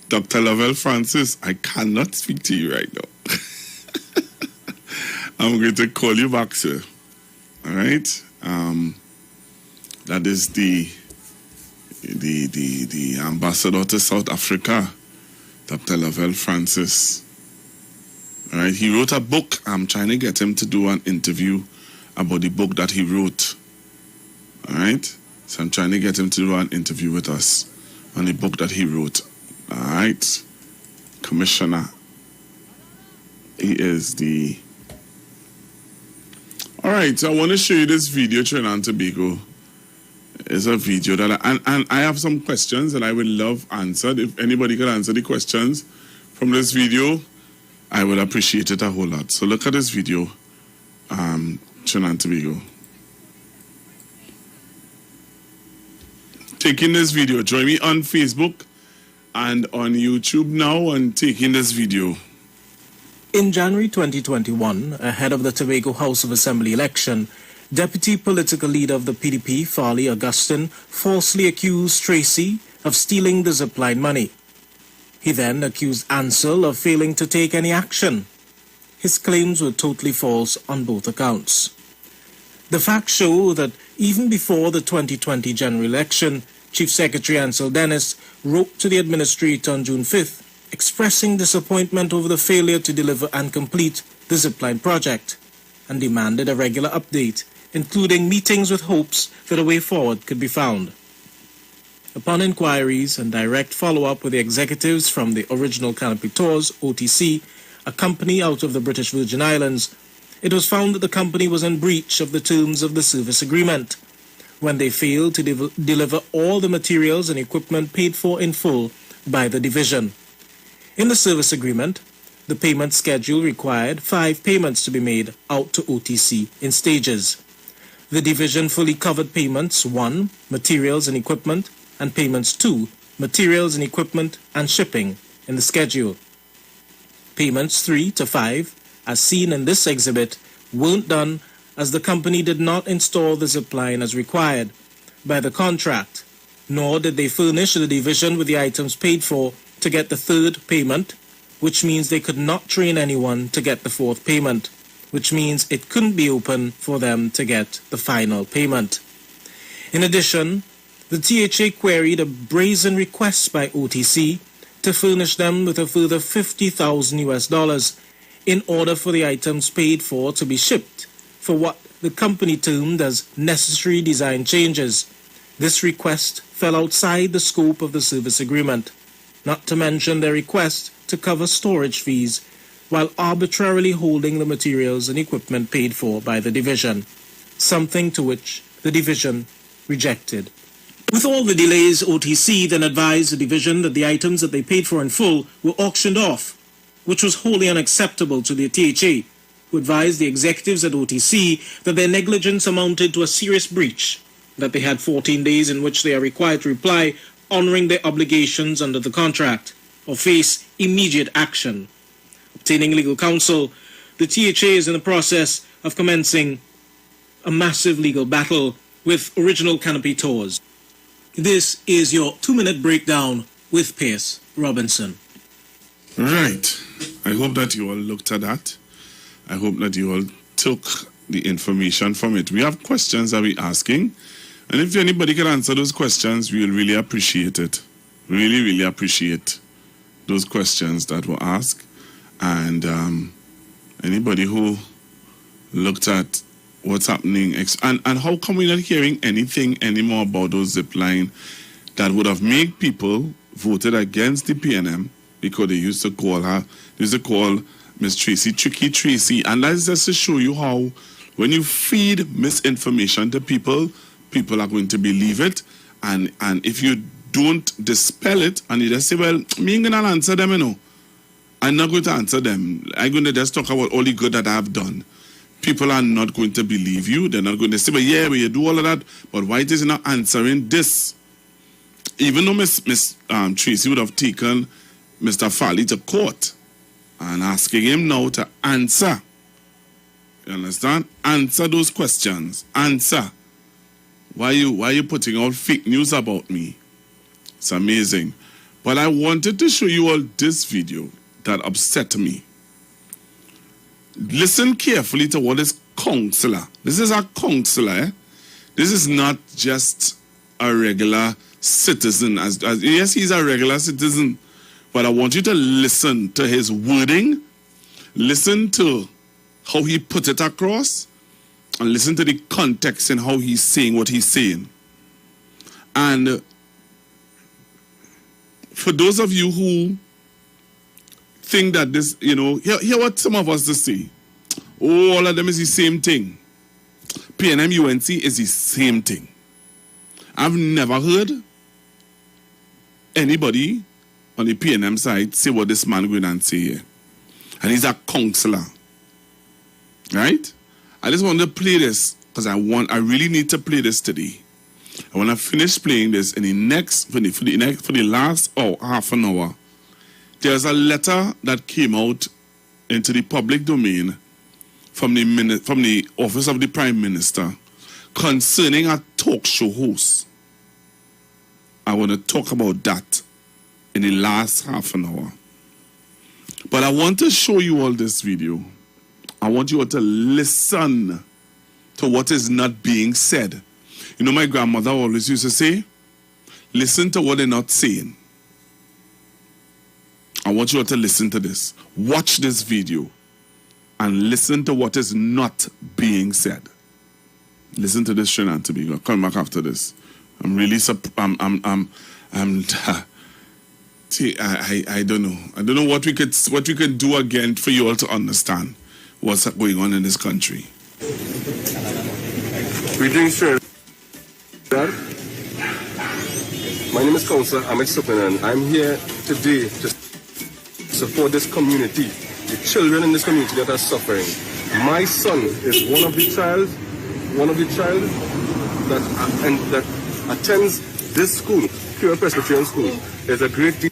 Dr. Lavelle Francis, I cannot speak to you right now. I'm going to call you back, sir. All right? That is the ambassador to South Africa, Dr. Lavelle Francis. All right? He wrote a book. I'm trying to get him to do an interview about the book that he wrote. All right? So I'm trying to get him to do an interview with us on the book that he wrote. All right? Commissioner. He is the... All right, so I want to show you this video, Trinidad and Tobago. It's a video that and I have some questions that I would love answered. If anybody could answer the questions from this video, I would appreciate it a whole lot. So look at this video, Trinidad and Tobago. Taking this video, join me on Facebook and on YouTube now and taking this video. In January 2021, ahead of the Tobago House of Assembly election, Deputy Political Leader of the PDP, Farley Augustine, falsely accused Tracy of stealing the zipline money. He then accused Ansel of failing to take any action. His claims were totally false on both accounts. The facts show that even before the 2020 general election, Chief Secretary Ansel Dennis wrote to the administrator on June 5th expressing disappointment over the failure to deliver and complete the zipline project and demanded a regular update, including meetings with hopes that a way forward could be found. Upon inquiries and direct follow-up with the executives from the original Canopy Tours, OTC, a company out of the British Virgin Islands, it was found that the company was in breach of the terms of the service agreement when they failed to deliver all the materials and equipment paid for in full by the division. In the service agreement, the payment schedule required 5 payments to be made out to OTC in stages. The division fully covered payments 1, materials and equipment, and payments 2, materials and equipment and shipping in the schedule. Payments 3 to 5, as seen in this exhibit, weren't done as the company did not install the zipline as required by the contract, nor did they furnish the division with the items paid for to get the 3rd payment, which means they could not train anyone to get the 4th payment, which means it couldn't be open for them to get the final payment. In addition, the THA queried a brazen request by OTC to furnish them with a further $50,000 in order for the items paid for to be shipped for what the company termed as necessary design changes. This request fell outside the scope of the service agreement, not to mention their request to cover storage fees while arbitrarily holding the materials and equipment paid for by the division, something to which the division rejected. With all the delays, OTC then advised the division that the items that they paid for in full were auctioned off, which was wholly unacceptable to the THA, who advised the executives at OTC that their negligence amounted to a serious breach, that they had 14 days in which they are required to reply, honoring their obligations under the contract, or face immediate action. Obtaining legal counsel, the THA is in the process of commencing a massive legal battle with Original Canopy Tours. This is your 2-minute breakdown with Pierce Robinson. Right. I hope that you all looked at that. I hope that you all took the information from it. We have questions that we're asking, and if anybody can answer those questions, we'll really appreciate it. Really, really appreciate those questions that were asked. And anybody who looked at what's happening, and how come we're not hearing anything anymore about those zip line that would have made people voted against the PNM, because they used to call Miss Tracy Tricky Tracy. And that's just to show you how when you feed misinformation to people, people are going to believe it. And if you don't dispel it and you just say, well, me ain't gonna answer them, you know. I'm not going to answer them. I'm going to just talk about all the good that I've done. People are not going to believe you. They're not going to say, well, yeah, you do all of that, but why is he not answering this? Even though Miss Tracy would have taken Mr. Farley to court and asking him now to answer. You understand? Answer those questions. Answer. Why are you putting out fake news about me? It's amazing. But I wanted to show you all this video that upset me. Listen carefully to what this counselor. This is a counselor. Eh? This is not just a regular citizen. Yes, he's a regular citizen. But I want you to listen to his wording. Listen to how he put it across. And listen to the context and how he's saying what he's saying. And for those of you who think that this, you know, hear what some of us to say. All of them is the same thing. PNM UNC is the same thing. I've never heard anybody on the PNM side say what this man going and say here. And he's a counselor. Right? I just want to play this because I really need to play this today. I want to finish playing this in the next, for the last half an hour. There's a letter that came out into the public domain from the office of the Prime Minister concerning a talk show host. I want to talk about that in the last half an hour. But I want to show you all this video. I want you all to listen to what is not being said. You know, my grandmother always used to say, listen to what they're not saying. I want you all to listen to this. Watch this video and listen to what is not being said. Listen to this, Trinidad and Tobago. I'll come back after this. I'm really I don't know. I don't know what we could do again for you all to understand what's going on in this country. Greetings, Trinidad. My name is Councillor Ahmed Supin, and I'm here today to support this community, the children in this community that are suffering. My son is one of the child that attends this school, Pure Presbyterian School. There's a great deal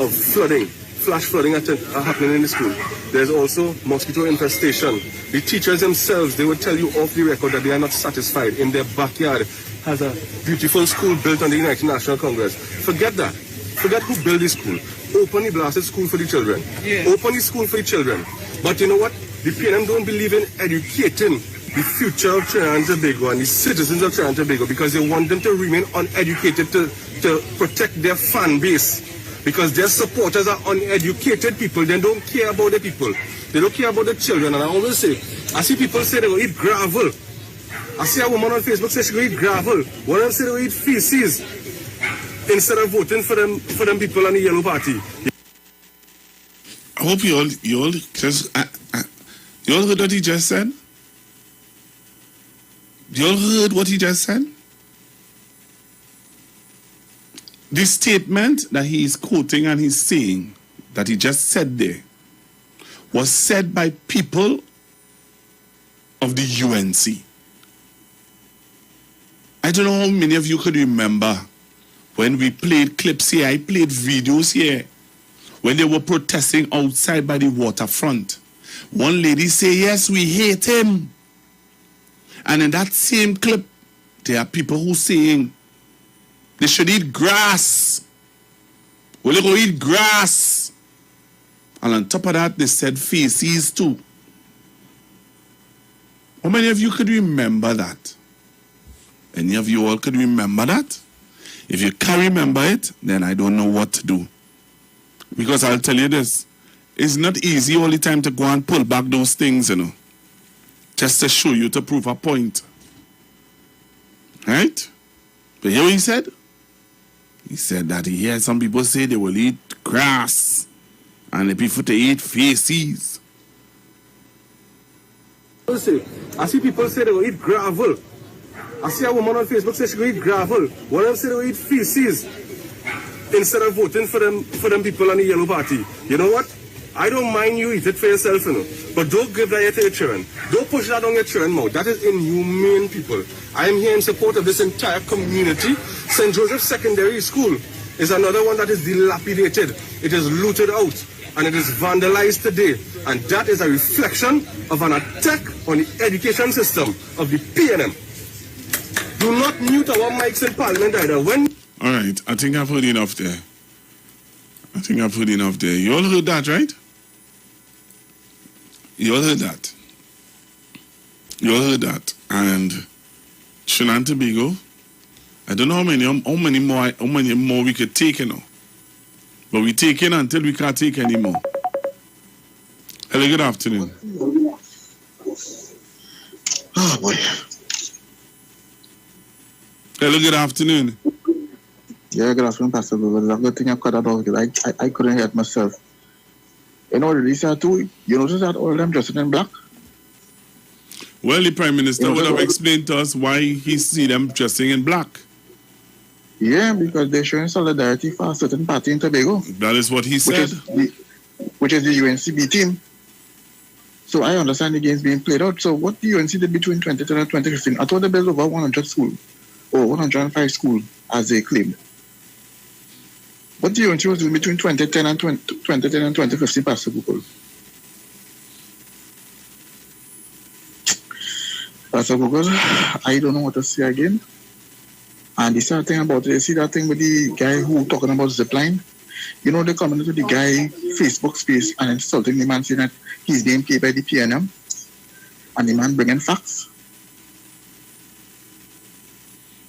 of flash flooding happening in the school. There's also mosquito infestation. The teachers themselves, they will tell you off the record that they are not satisfied. In their backyard has a beautiful school built on the United National Congress. Forget that. Forget who built this school. Open the blasted school for the children. Yeah. Open the school for the children. But you know what? The PNM don't believe in educating the future of Trinidad and Tobago and the citizens of Trinidad and Tobago because they want them to remain uneducated to protect their fan base. Because their supporters are uneducated people. They don't care about the people. They don't care about the children. And I always say, I see people say they will eat gravel. I see a woman on Facebook say she will eat gravel. One of them say they will eat feces instead of voting for them people on the Yellow Party. hope you all just you all heard what he just said? You all heard what he just said? The statement that he is quoting and he's saying that he just said there was said by people of the UNC. I don't know how many of you could remember when we played clips here, I played videos here, when they were protesting outside by the waterfront. One lady say, yes, we hate him. And in that same clip, there are people who saying, they should eat grass. Will they go eat grass? And on top of that, they said feces too. How many of you could remember that? Any of you all could remember that? If you can't remember it, then I don't know what to do. Because I'll tell you this, it's not easy all the time to go and pull back those things, you know. Just to show you, to prove a point. Right? But hear what he said? He said that he heard some people say they will eat grass and the people to eat feces. I see people say they will eat gravel. I see a woman on Facebook say she will eat gravel. One of them say they will eat feces instead of voting for them people on the Yellow Party. You know what? I don't mind you eat it for yourself, you know. But don't give that to your children. Don't push that on your children mouth. That is inhumane, people. I am here in support of this entire community. St. Joseph Secondary School is another one that is dilapidated. It is looted out and it is vandalized today. And that is a reflection of an attack on the education system of the PNM. Do not mute our mics in Parliament either. All right, I think I've heard enough there. You all heard that, right? You all heard that. And Trinidad and Tobago, I don't know how many more we could take, you know. But we take in until we can't take anymore. Hello, good afternoon. Oh boy. Hello, good afternoon. Yeah, good afternoon, Pastor Google. That's a good thing I cut out of it. I couldn't hear it myself. You know, Lisa too, you notice that all of them dressed in black? Well, the Prime Minister would have explained to us why he see them dressing in black. Yeah, because they're showing solidarity for a certain party in Tobago. That is what he said. Which is the UNCB team. So I understand the game's being played out. So what the UNC did between 2010 and 2015, I thought they built over 100 schools, or 105 schools, as they claimed. What the UNC was doing between 2010 and 2015, Pastor Google. Pastor Google, I don't know what to say again. And the sad thing about it, you see that thing with the guy who talking about zipline? You know, they coming into the guy Facebook space and insulting the man, saying that he's being paid by the PNM, and the man bringing facts.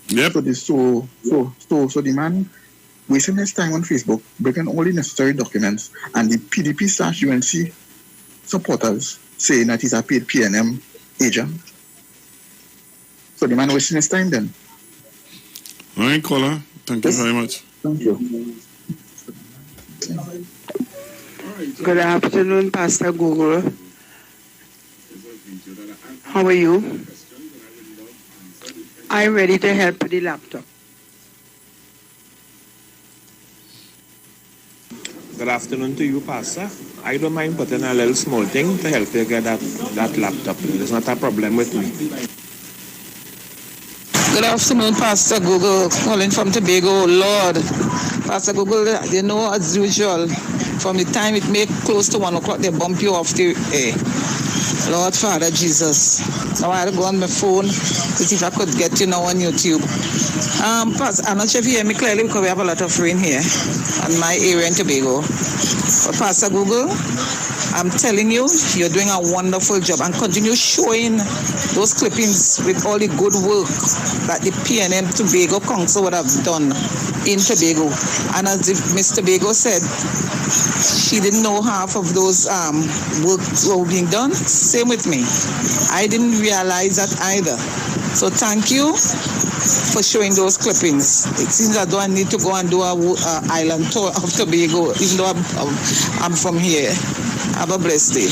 Yep. So the man wasting his time on Facebook, bringing all the necessary documents, and the PDP/UNC supporters saying that he's a paid PNM agent. So the man wasting his time then. All right, caller. Thank you very much. Thank you. Good afternoon, Pastor Google. How are you? I'm ready to help with the laptop. Good afternoon to you, Pastor. I don't mind putting a little small thing to help you get that laptop. It's not a problem with me. Good afternoon, Pastor Google, calling from Tobago. Lord, Pastor Google, you know, as usual, from the time it make close to 1 o'clock, they bump you off the air. Lord, Father Jesus. Now I had to go on my phone to see if I could get you now on YouTube. Pastor, I'm not sure if you hear me clearly because we have a lot of rain here in my area in Tobago. But Pastor Google, I'm telling you, you're doing a wonderful job, and continue showing those clippings with all the good work that the PNM Tobago Council would have done in Tobago. And as Miss Tobago said, she didn't know half of those work were being done. Same with me. I didn't realize that either. So thank you for showing those clippings. It seems as though I need to go and do a island tour of Tobago, even though I'm from here. Have a blessed day.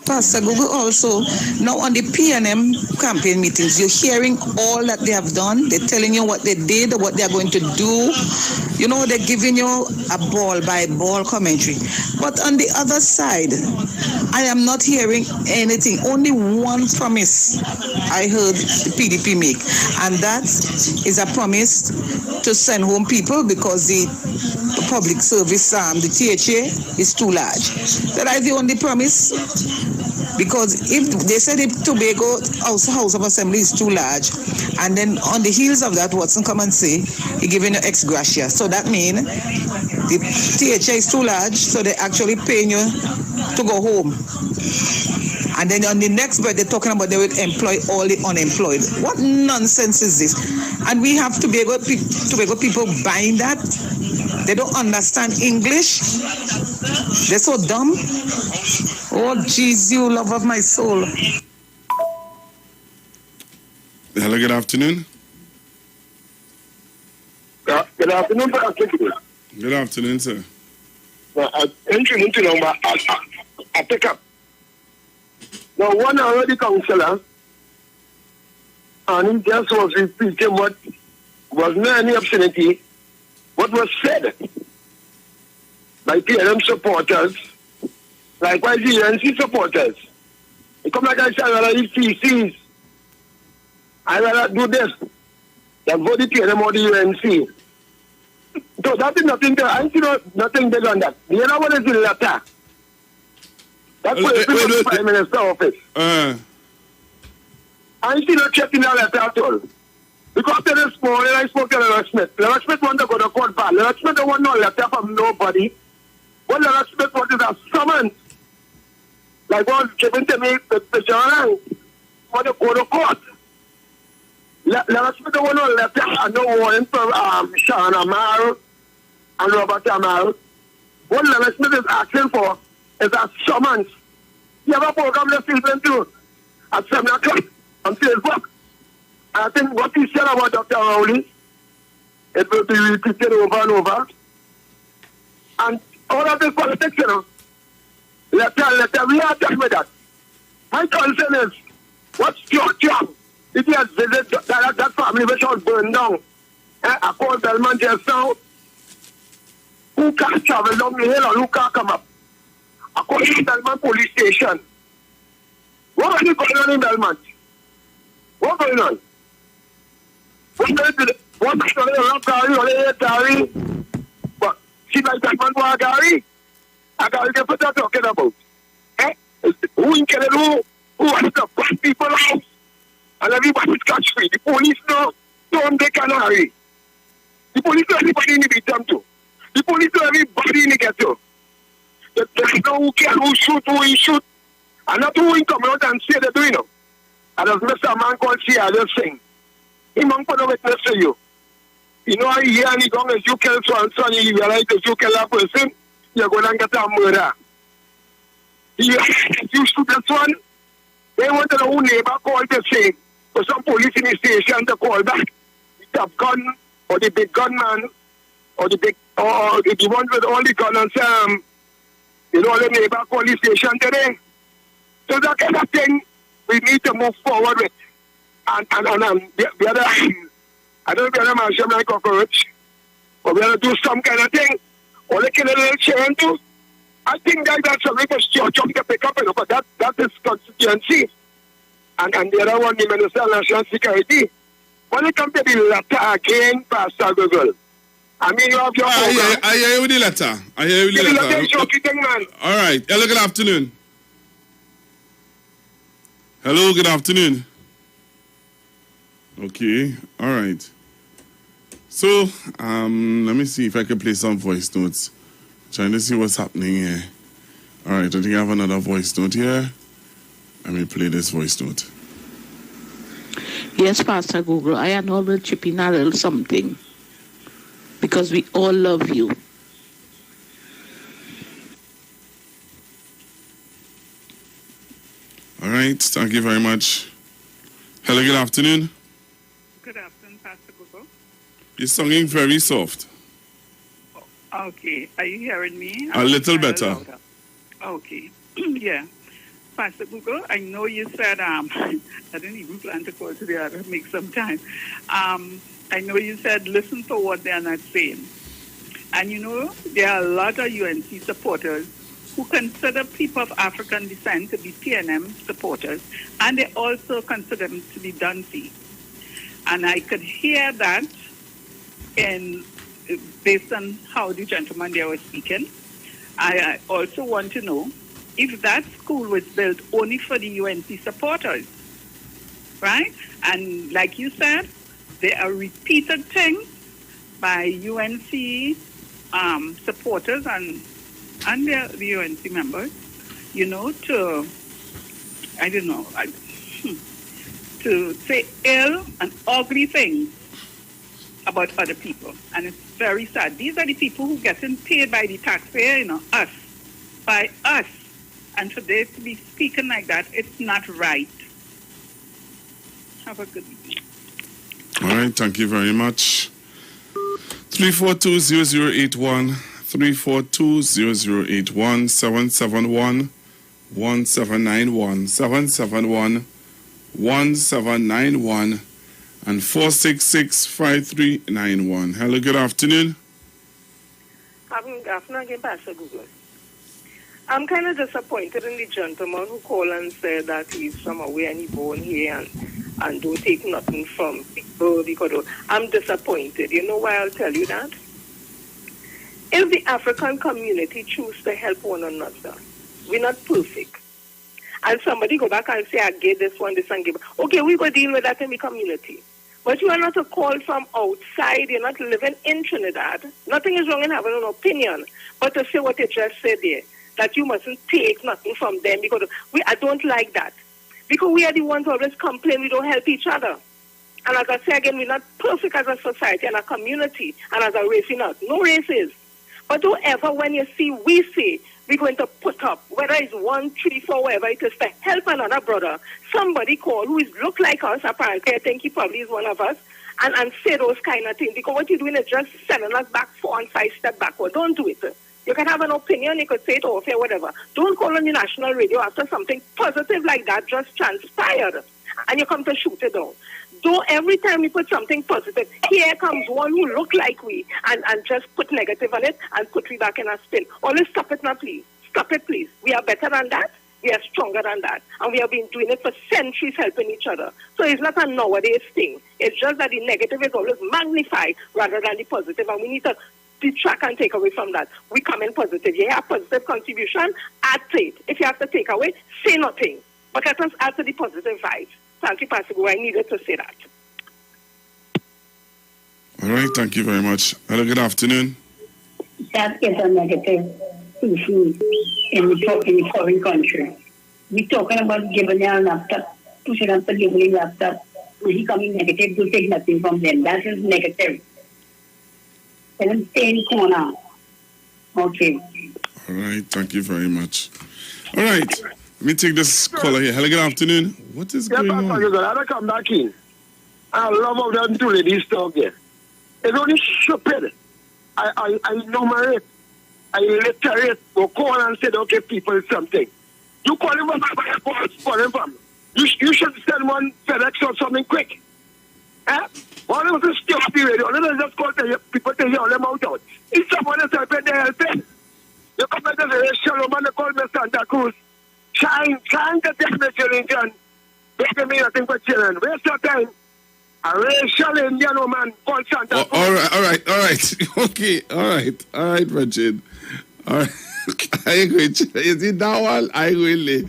Pastor Google also, now on the PNM campaign meetings, you're hearing all that they have done. They're telling you what they did, what they're going to do. You know, they're giving you a ball by ball commentary. But on the other side, I am not hearing anything. Only one promise I heard the PDP make, and that is a promise to send home people because the public service, the THA, is too large. That is the only promise. Because if they said if Tobago House of Assembly is too large, and then on the heels of that, Watson come and say he giving you ex gratia. So that means the THA is too large, so they're actually paying you to go home. And then on the next breath, they're talking about they will employ all the unemployed. What nonsense is this? And we have Tobago people buying that. They don't understand English. They're so dumb. Oh, jeez, you love of my soul. Hello, good afternoon. Good afternoon, Pastor. Good afternoon, sir. I pick up. Now, one already councillor, and he just was repeating what was not any obscenity, what was said by PLM supporters, likewise the UNC supporters. It come like I said, I rather eat feces. I rather do this than vote the PLM or the UNC. So that is nothing there. I see nothing big on that. The other one is the letter. That's what the Prime Minister office. I see no check in that letter at all. Because this morning I spoke to Leonard Smith. Leonard Smith wanted to go to court back. Leonard Smith don't want no letter from nobody. What Leonard Smith wants is a summons. Like what given to me, the journal want to go to court. Leonard Smith don't want no letter and no warrant for Sean Amal and Robert Amal. What Leonard Smith is asking for is a summons. You have a program that feels into at 7 o'clock on Facebook. I think what he said about Dr. Rowley, it will be repeated over and over. And all of this politics, you know, we are done with that. My concern is, what's your job? If you have visited that family which was burned down, I call Belmont just now, who can't travel down the hill or who can't come up? I call the Belmont police station. What is going on in Belmont? What's going on? What's going on? Gary? But see, like that man was Gary? A Gary can put that talking about. Who in Canada? Who wants to bust people out? And everybody's catch free. The police know, don't they canary. The police know everybody in the victim too. The police know everybody in the ghetto. There's no who can, who shoot, who he shoot. And not who come out and say they're doing it. And as Mr. Man called see, I just sing. He won't put a witness to you. You know, I hear any gong as you kill so and so, and you realize that you kill that person, you're going to get a murder. You shoot this one, they want to know who neighbor called to say, for some police in the station to call back the top gun, or the big gunman, or the big, or the one with all the gun and say, you know, the neighbor call the station today. So that kind of thing we need to move forward with. And the other, I don't know if the other man should like cockroach, but we have to do some kind of thing. Or they kill a little children too. I think that's something for sure to pick up, but that is constituency. And the other one, the Minister of National Security. When it comes to the letter again, Pastor Google, I mean, you have your program. I hear you with the letter. All right. Hello, good afternoon. Hello, good afternoon. Okay, all right. So, let me see if I can play some voice notes. Trying to see what's happening here. All right, I think I have another voice note here. Let me play this voice note. Yes, Pastor Google, I and all will chip in a little something. Because we all love you. All right, thank you very much. Hello, good afternoon. Good afternoon, Pastor Google. You're singing very soft. Okay, are you hearing me? A little better. Louder. Okay, yeah. Pastor Google, I know you said, I didn't even plan to call today, I'll make some time. I know you said listen to what they're not saying. And you know, there are a lot of UNC supporters who consider people of African descent to be PNM supporters, and they also consider them to be Dunphy. And I could hear that based on how the gentleman there was speaking. I also want to know if that school was built only for the UNC supporters, right? And like you said, there are repeated things by UNC supporters and the UNC members, you know, to say ill and ugly things about other people. And it's very sad. These are the people who getting paid by the taxpayer, by us. And for they to be speaking like that, it's not right. Have a good evening. All right, thank you very much. 342-0081, 342-0081, 771-1791, 771-1791, and 466-5391. Hello, good afternoon. Good afternoon again, Pastor Google. I'm kind of disappointed in the gentleman who called and said that he's from away and he's born here and don't take nothing from people because I'm disappointed. You know why I'll tell you that? If the African community choose to help one another, we're not perfect. And somebody go back and say, I gave this one, this and give. Okay, we go deal with that in the community. But you are not a call from outside. You're not living in Trinidad. Nothing is wrong in having an opinion. But to say what you just said there, that you mustn't take nothing from them because I don't like that. Because we are the ones who always complain we don't help each other. And as I say again, we're not perfect as a society and a community and as a race. We're not. No race is. But whoever, when you see, we say, we're going to put up, whether it's 1, 3, 4, whatever it is, to help another brother, somebody call who look like us, apparently, I think he probably is one of us, and say those kind of things. Because what you're doing is just sending us back 4 and 5 steps backward. Don't do it. You can have an opinion, you could say it off here, whatever. Don't call on the national radio after something positive like that just transpired, and you come to shoot it down. Though every time we put something positive, here comes one who look like we and just put negative on it and put we back in a spin. Always stop it now, please. Stop it, please. We are better than that. We are stronger than that. And we have been doing it for centuries, helping each other. So it's not a nowadays thing. It's just that the negative is always magnified rather than the positive. And we need to detract and take away from that. We come in positive. You have positive contribution, add to it. If you have to take away, say nothing. But let us add to the positive vibes. Thank you, Pastor Gu. I needed to say that. All right, thank you very much. Hello, good afternoon. That is a negative issue in the foreign country. We're talking about giving them a laptop, pushing them to give them a laptop. When he coming negative, to take nothing from them. That is negative. Let them stay in the corner. Okay. All right, thank you very much. All right, let me take this caller here. Hello, good afternoon. What is going on? I don't come back in. I love how them two ladies talk there. It's only stupid. I enumerate, I literate, or call and say, okay, people, something. You call him up for him. You should send one FedEx or something quick. One of the stupid radio, let us just call people to hear them out. If someone is helping, they're helping. You come back to the shallow man, they call me Santa Cruz. Trying to take the children. They me nothing but children. Waste your time. A racial Indian woman called Santa Cruz. All right. Okay, all right, Richard. All right. I agree. Is it that one? I will.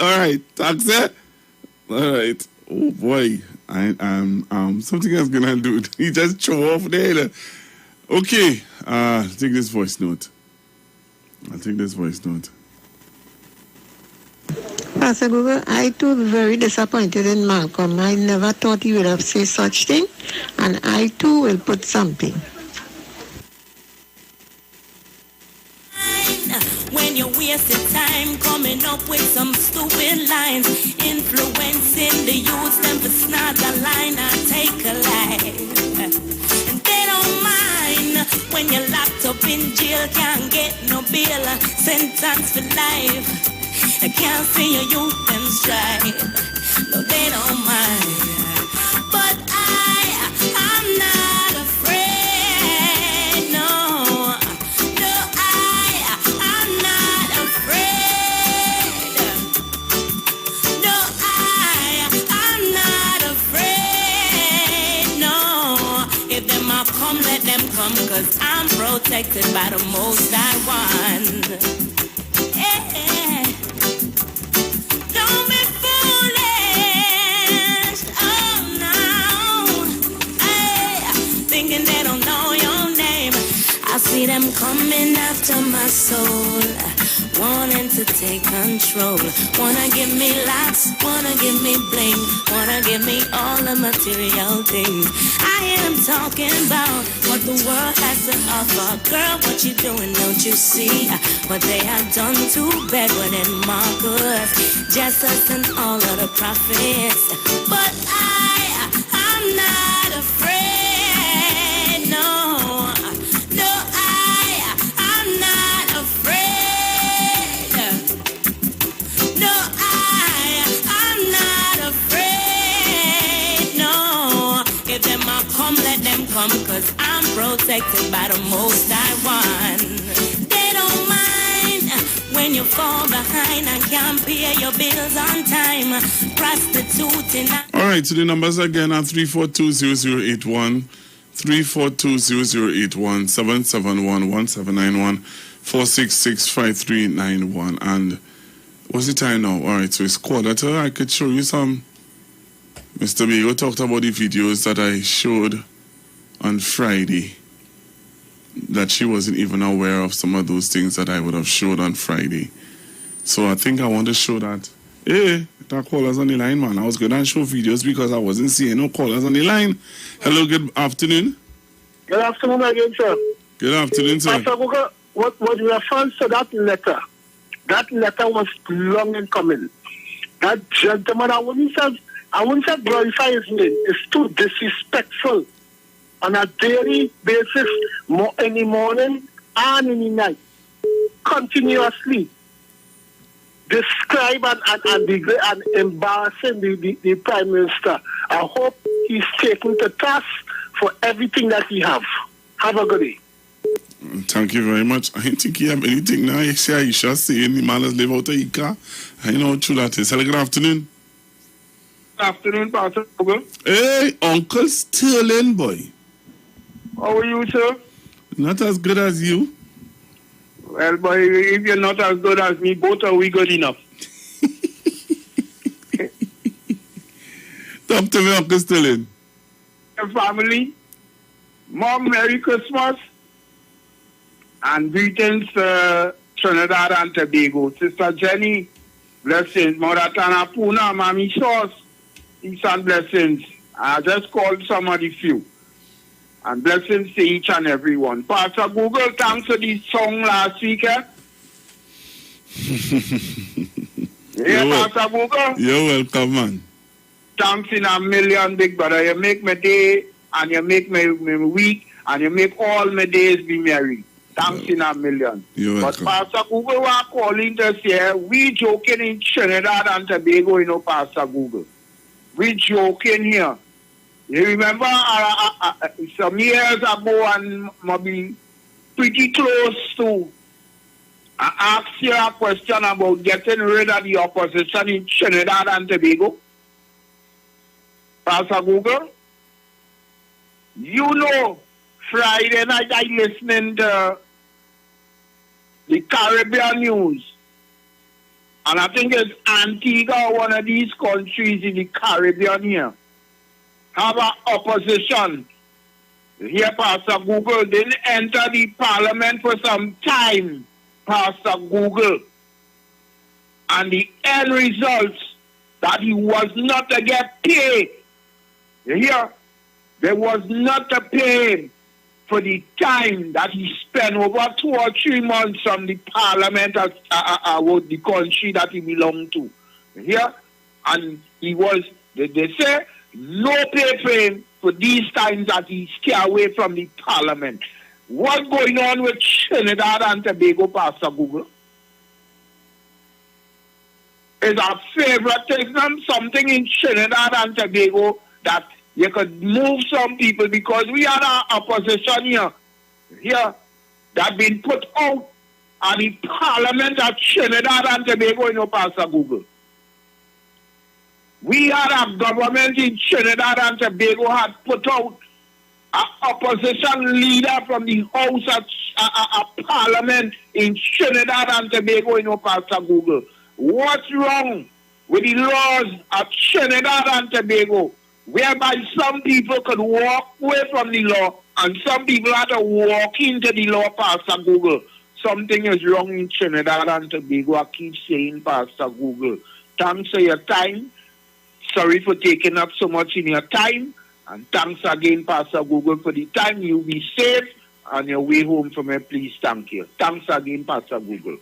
All right, taxi. All right. Oh boy, something else gonna do. He just throw off there. Okay, take this voice note. I'll take this voice note. Pastor Google, I too very disappointed in Malcolm. I never thought he would have said such thing, and I too will put something. When you waste your time coming up with some stupid lines, influencing the youth, them for snag a line or take a line. And they don't mind when you're locked up in jail, can't get no bail, sentence for life. I can't see your youth them strive. No, they don't mind. But I'm not afraid. No, I'm not afraid. No, I'm not afraid. No, if them all come, let them come, 'cause I'm protected by the Most High One. Yeah. Don't be foolish. Oh no. Hey, thinking they don't know your name. I see them coming after my soul, wanting to take control. Wanna give me locks, wanna give me bling, wanna give me all the material things. I am talking about what the world has to offer. Girl, what you doing, don't you see? What they have done to Bedouin and Marcus, Jesus and all of the prophets. But I'm not afraid, no. I'm not afraid. No, I'm not afraid, no. If them all come, let them come, 'cause I'm protected by the Most High One. They don't mind when you fall behind and can't pay your bills on time. Prostituting. All right, so the numbers again are 3420081, 3420081, 771-1791, 466-5391. And what's the time now? All right, so it's 1:15. I could show you some. Mr. Bego talked about the videos that I showed on Friday, that she wasn't even aware of some of those things that I would have showed on Friday. So I think I want to show that. Hey, there are callers on the line, man. I was going to show videos because I wasn't seeing no callers on the line. Hello, good afternoon. Good afternoon again, sir. Good afternoon, sir. Pastor Booker, what refers to that letter was long in coming. That gentleman, I wouldn't say glorify his name. It's too disrespectful on a daily basis, in the morning and in the night, continuously describe and degrade and embarrassing the Prime Minister. I hope he's taken to task for everything that he have. Have a good day. Thank you very much. I don't think you have anything now. You say I should say the man has live out of Ika. I know how true that is. Hello, good afternoon. Good afternoon, Pastor Booker. Hey, Uncle Sterling, boy. How are you, sir? Not as good as you. Well, boy, if you're not as good as me, both are we good enough. Talk to me, Uncle Sterling. Family, Mom, Merry Christmas. And greetings to Trinidad and Tobago. Sister Jenny, blessings. Mother Tana Puna, Mommy Shores, peace and blessings. I just called some of the few. And blessings to each and every one. Pastor Google, thanks for the song last week. Pastor Google? You're welcome, man. Thanks in a million, big brother. You make my day, and you make my week, and you make all my days be merry. Thanks in a million. You're but welcome. Pastor Google was calling to say, we joking in Trinidad and Tobago, you know, Pastor Google. We joking here. You remember some years ago, and maybe pretty close to, I asked you a question about getting rid of the opposition in Trinidad and Tobago. Pastor Google, you know, Friday night I listening to the Caribbean news. And I think it's Antigua, one of these countries in the Caribbean here, have an opposition. Here, Pastor Google didn't enter the parliament for some time, Pastor Google. And the end result, that he was not to get paid. Here, there was not to pay him for the time that he spent over 2 or 3 months from the parliament of the country that he belonged to. Here, and he was, they say, no pay for him for these times that he stay away from the parliament. What's going on with Trinidad and Tobago, Pastor Google? Is a favoritism something in Trinidad and Tobago that you could move some people, because we had an opposition here that been put out of the parliament of Trinidad and Tobago, Pastor Google. We had a government in Trinidad and Tobago had put out an opposition leader from the House of Parliament in Trinidad and Tobago, Pastor Google. What's wrong with the laws of Trinidad and Tobago, whereby some people could walk away from the law and some people had to walk into the law, Pastor Google? Something is wrong in Trinidad and Tobago. I keep saying, Pastor Google. Thanks for your time. Sorry for taking up so much in your time. And thanks again, Pastor Google, for the time. You be safe on your way home from here. Please, thank you. Thanks again, Pastor Google.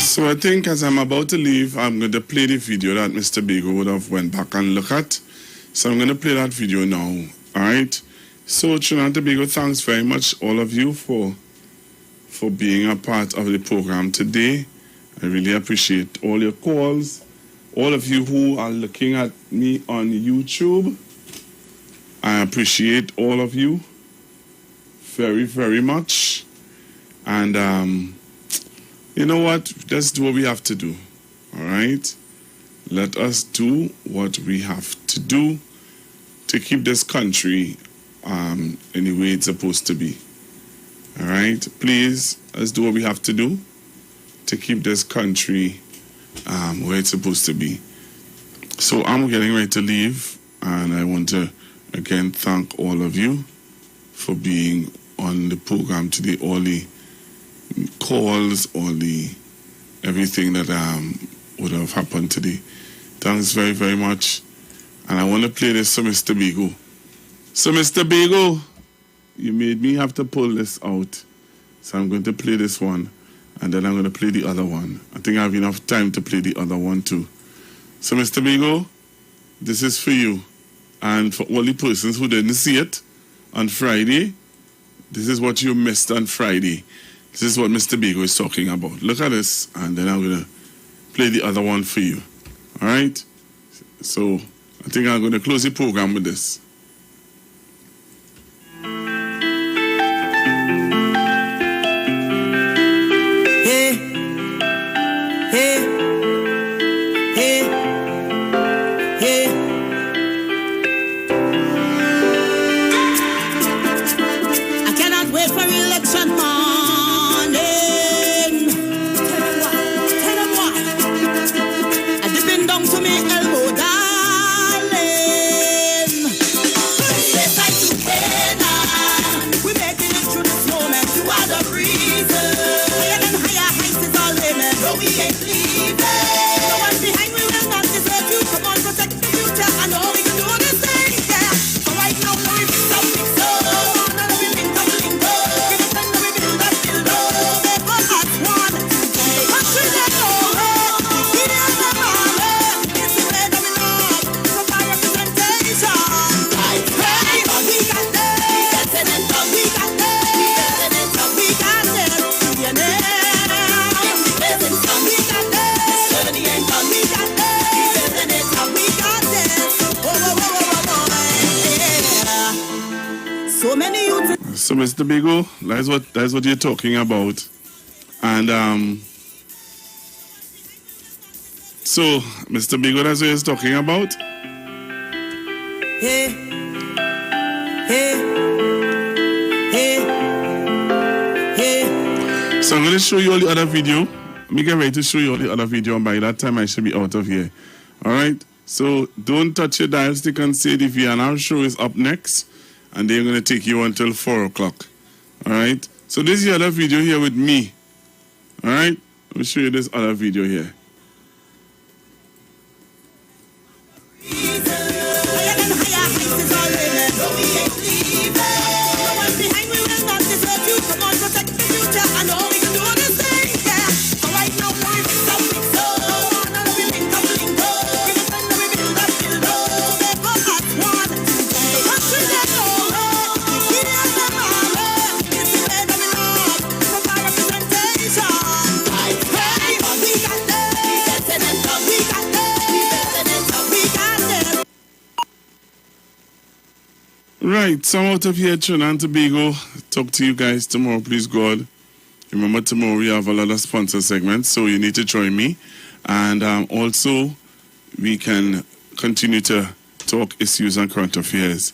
So I think as I'm about to leave, I'm going to play the video that Mr. Bego would have went back and look at. So I'm going to play that video now. All right. So Trinidad and Tobago, thanks very much, all of you, for being a part of the program today. I really appreciate all your calls. All of you who are looking at me on YouTube, I appreciate all of you very, very much. And you know what? Let's do what we have to do. All right? Let us do what we have to do to keep this country in the way it's supposed to be. All right? Please, let's do what we have to do to keep this country where it's supposed to be. So I'm getting ready to leave, and I want to again thank all of you for being on the program today, all the calls, all the everything that would have happened today. Thanks very, very much. And I want to play this for Mr. Bego. So Mr. Bego, you made me have to pull this out. So I'm going to play this one, and then I'm going to play the other one. I think I have enough time to play the other one too. So Mr. Bego, this is for you. And for all the persons who didn't see it on Friday, this is what you missed on Friday. This is what Mr. Bego is talking about. Look at this, and then I'm going to play the other one for you. All right? So I think I'm going to close the program with this. Hey, hey, hey, hey. I cannot wait for election morning. Tell them why. I'm dipping down to me elbow, darling. Yes, I do better. We're making it through this moment. You are the reason. Higher than higher heights is our limit. No, we ain't leaving. No one behind, we will not desert you. Come on, protect the future. I know we can do this thing, yeah. So right now, let me fix up, fix up. Now let me link up, link up. Give it time, let me build up, build up. Make us as one. Country that over. Give it up, this is where we love. So far representation. Right, hey, we got this. We got this. We got this. You know. So many youths. So Mr. Bego, that's what you're talking about. And so Mr. Bego, that's what he's talking about. Hey, hey, hey, hey. So I'm going to show you all the other video. Let me get ready to show you all the other video, and by that time I should be out of here. All right? So don't touch your dial stick and say the VNR show is up next, and they're going to take you until 4 o'clock. All right? So this is the other video here with me. All right? Let me show you this other video here. Right, so I'm out of here, Trinidad and Tobago. Talk to you guys tomorrow, please God. Remember, tomorrow we have a lot of sponsor segments, so you need to join me. And also, we can continue to talk issues and current affairs.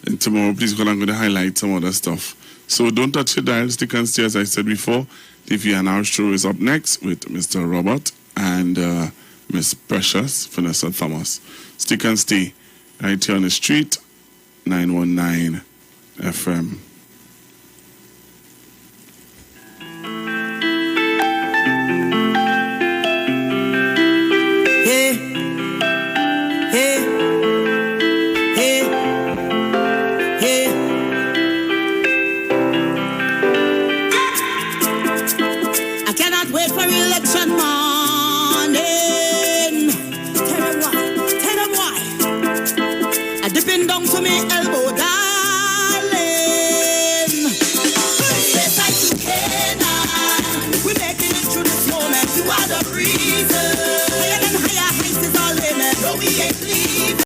And tomorrow, please God, I'm going to highlight some other stuff. So don't touch your dial, stick and stay, as I said before. The VNR show is up next with Mr. Robert and Miss Precious, Vanessa Thomas. Stick and stay right here on the street. 919 FM. Hey, hey, hey, hey. I cannot wait for election morning. Tell them why. I dipping down to me elbow, darling. Yes, I do Canaan. We're making it through this moment. You are the reason. Higher than higher heights is all in it. No, we ain't leaving.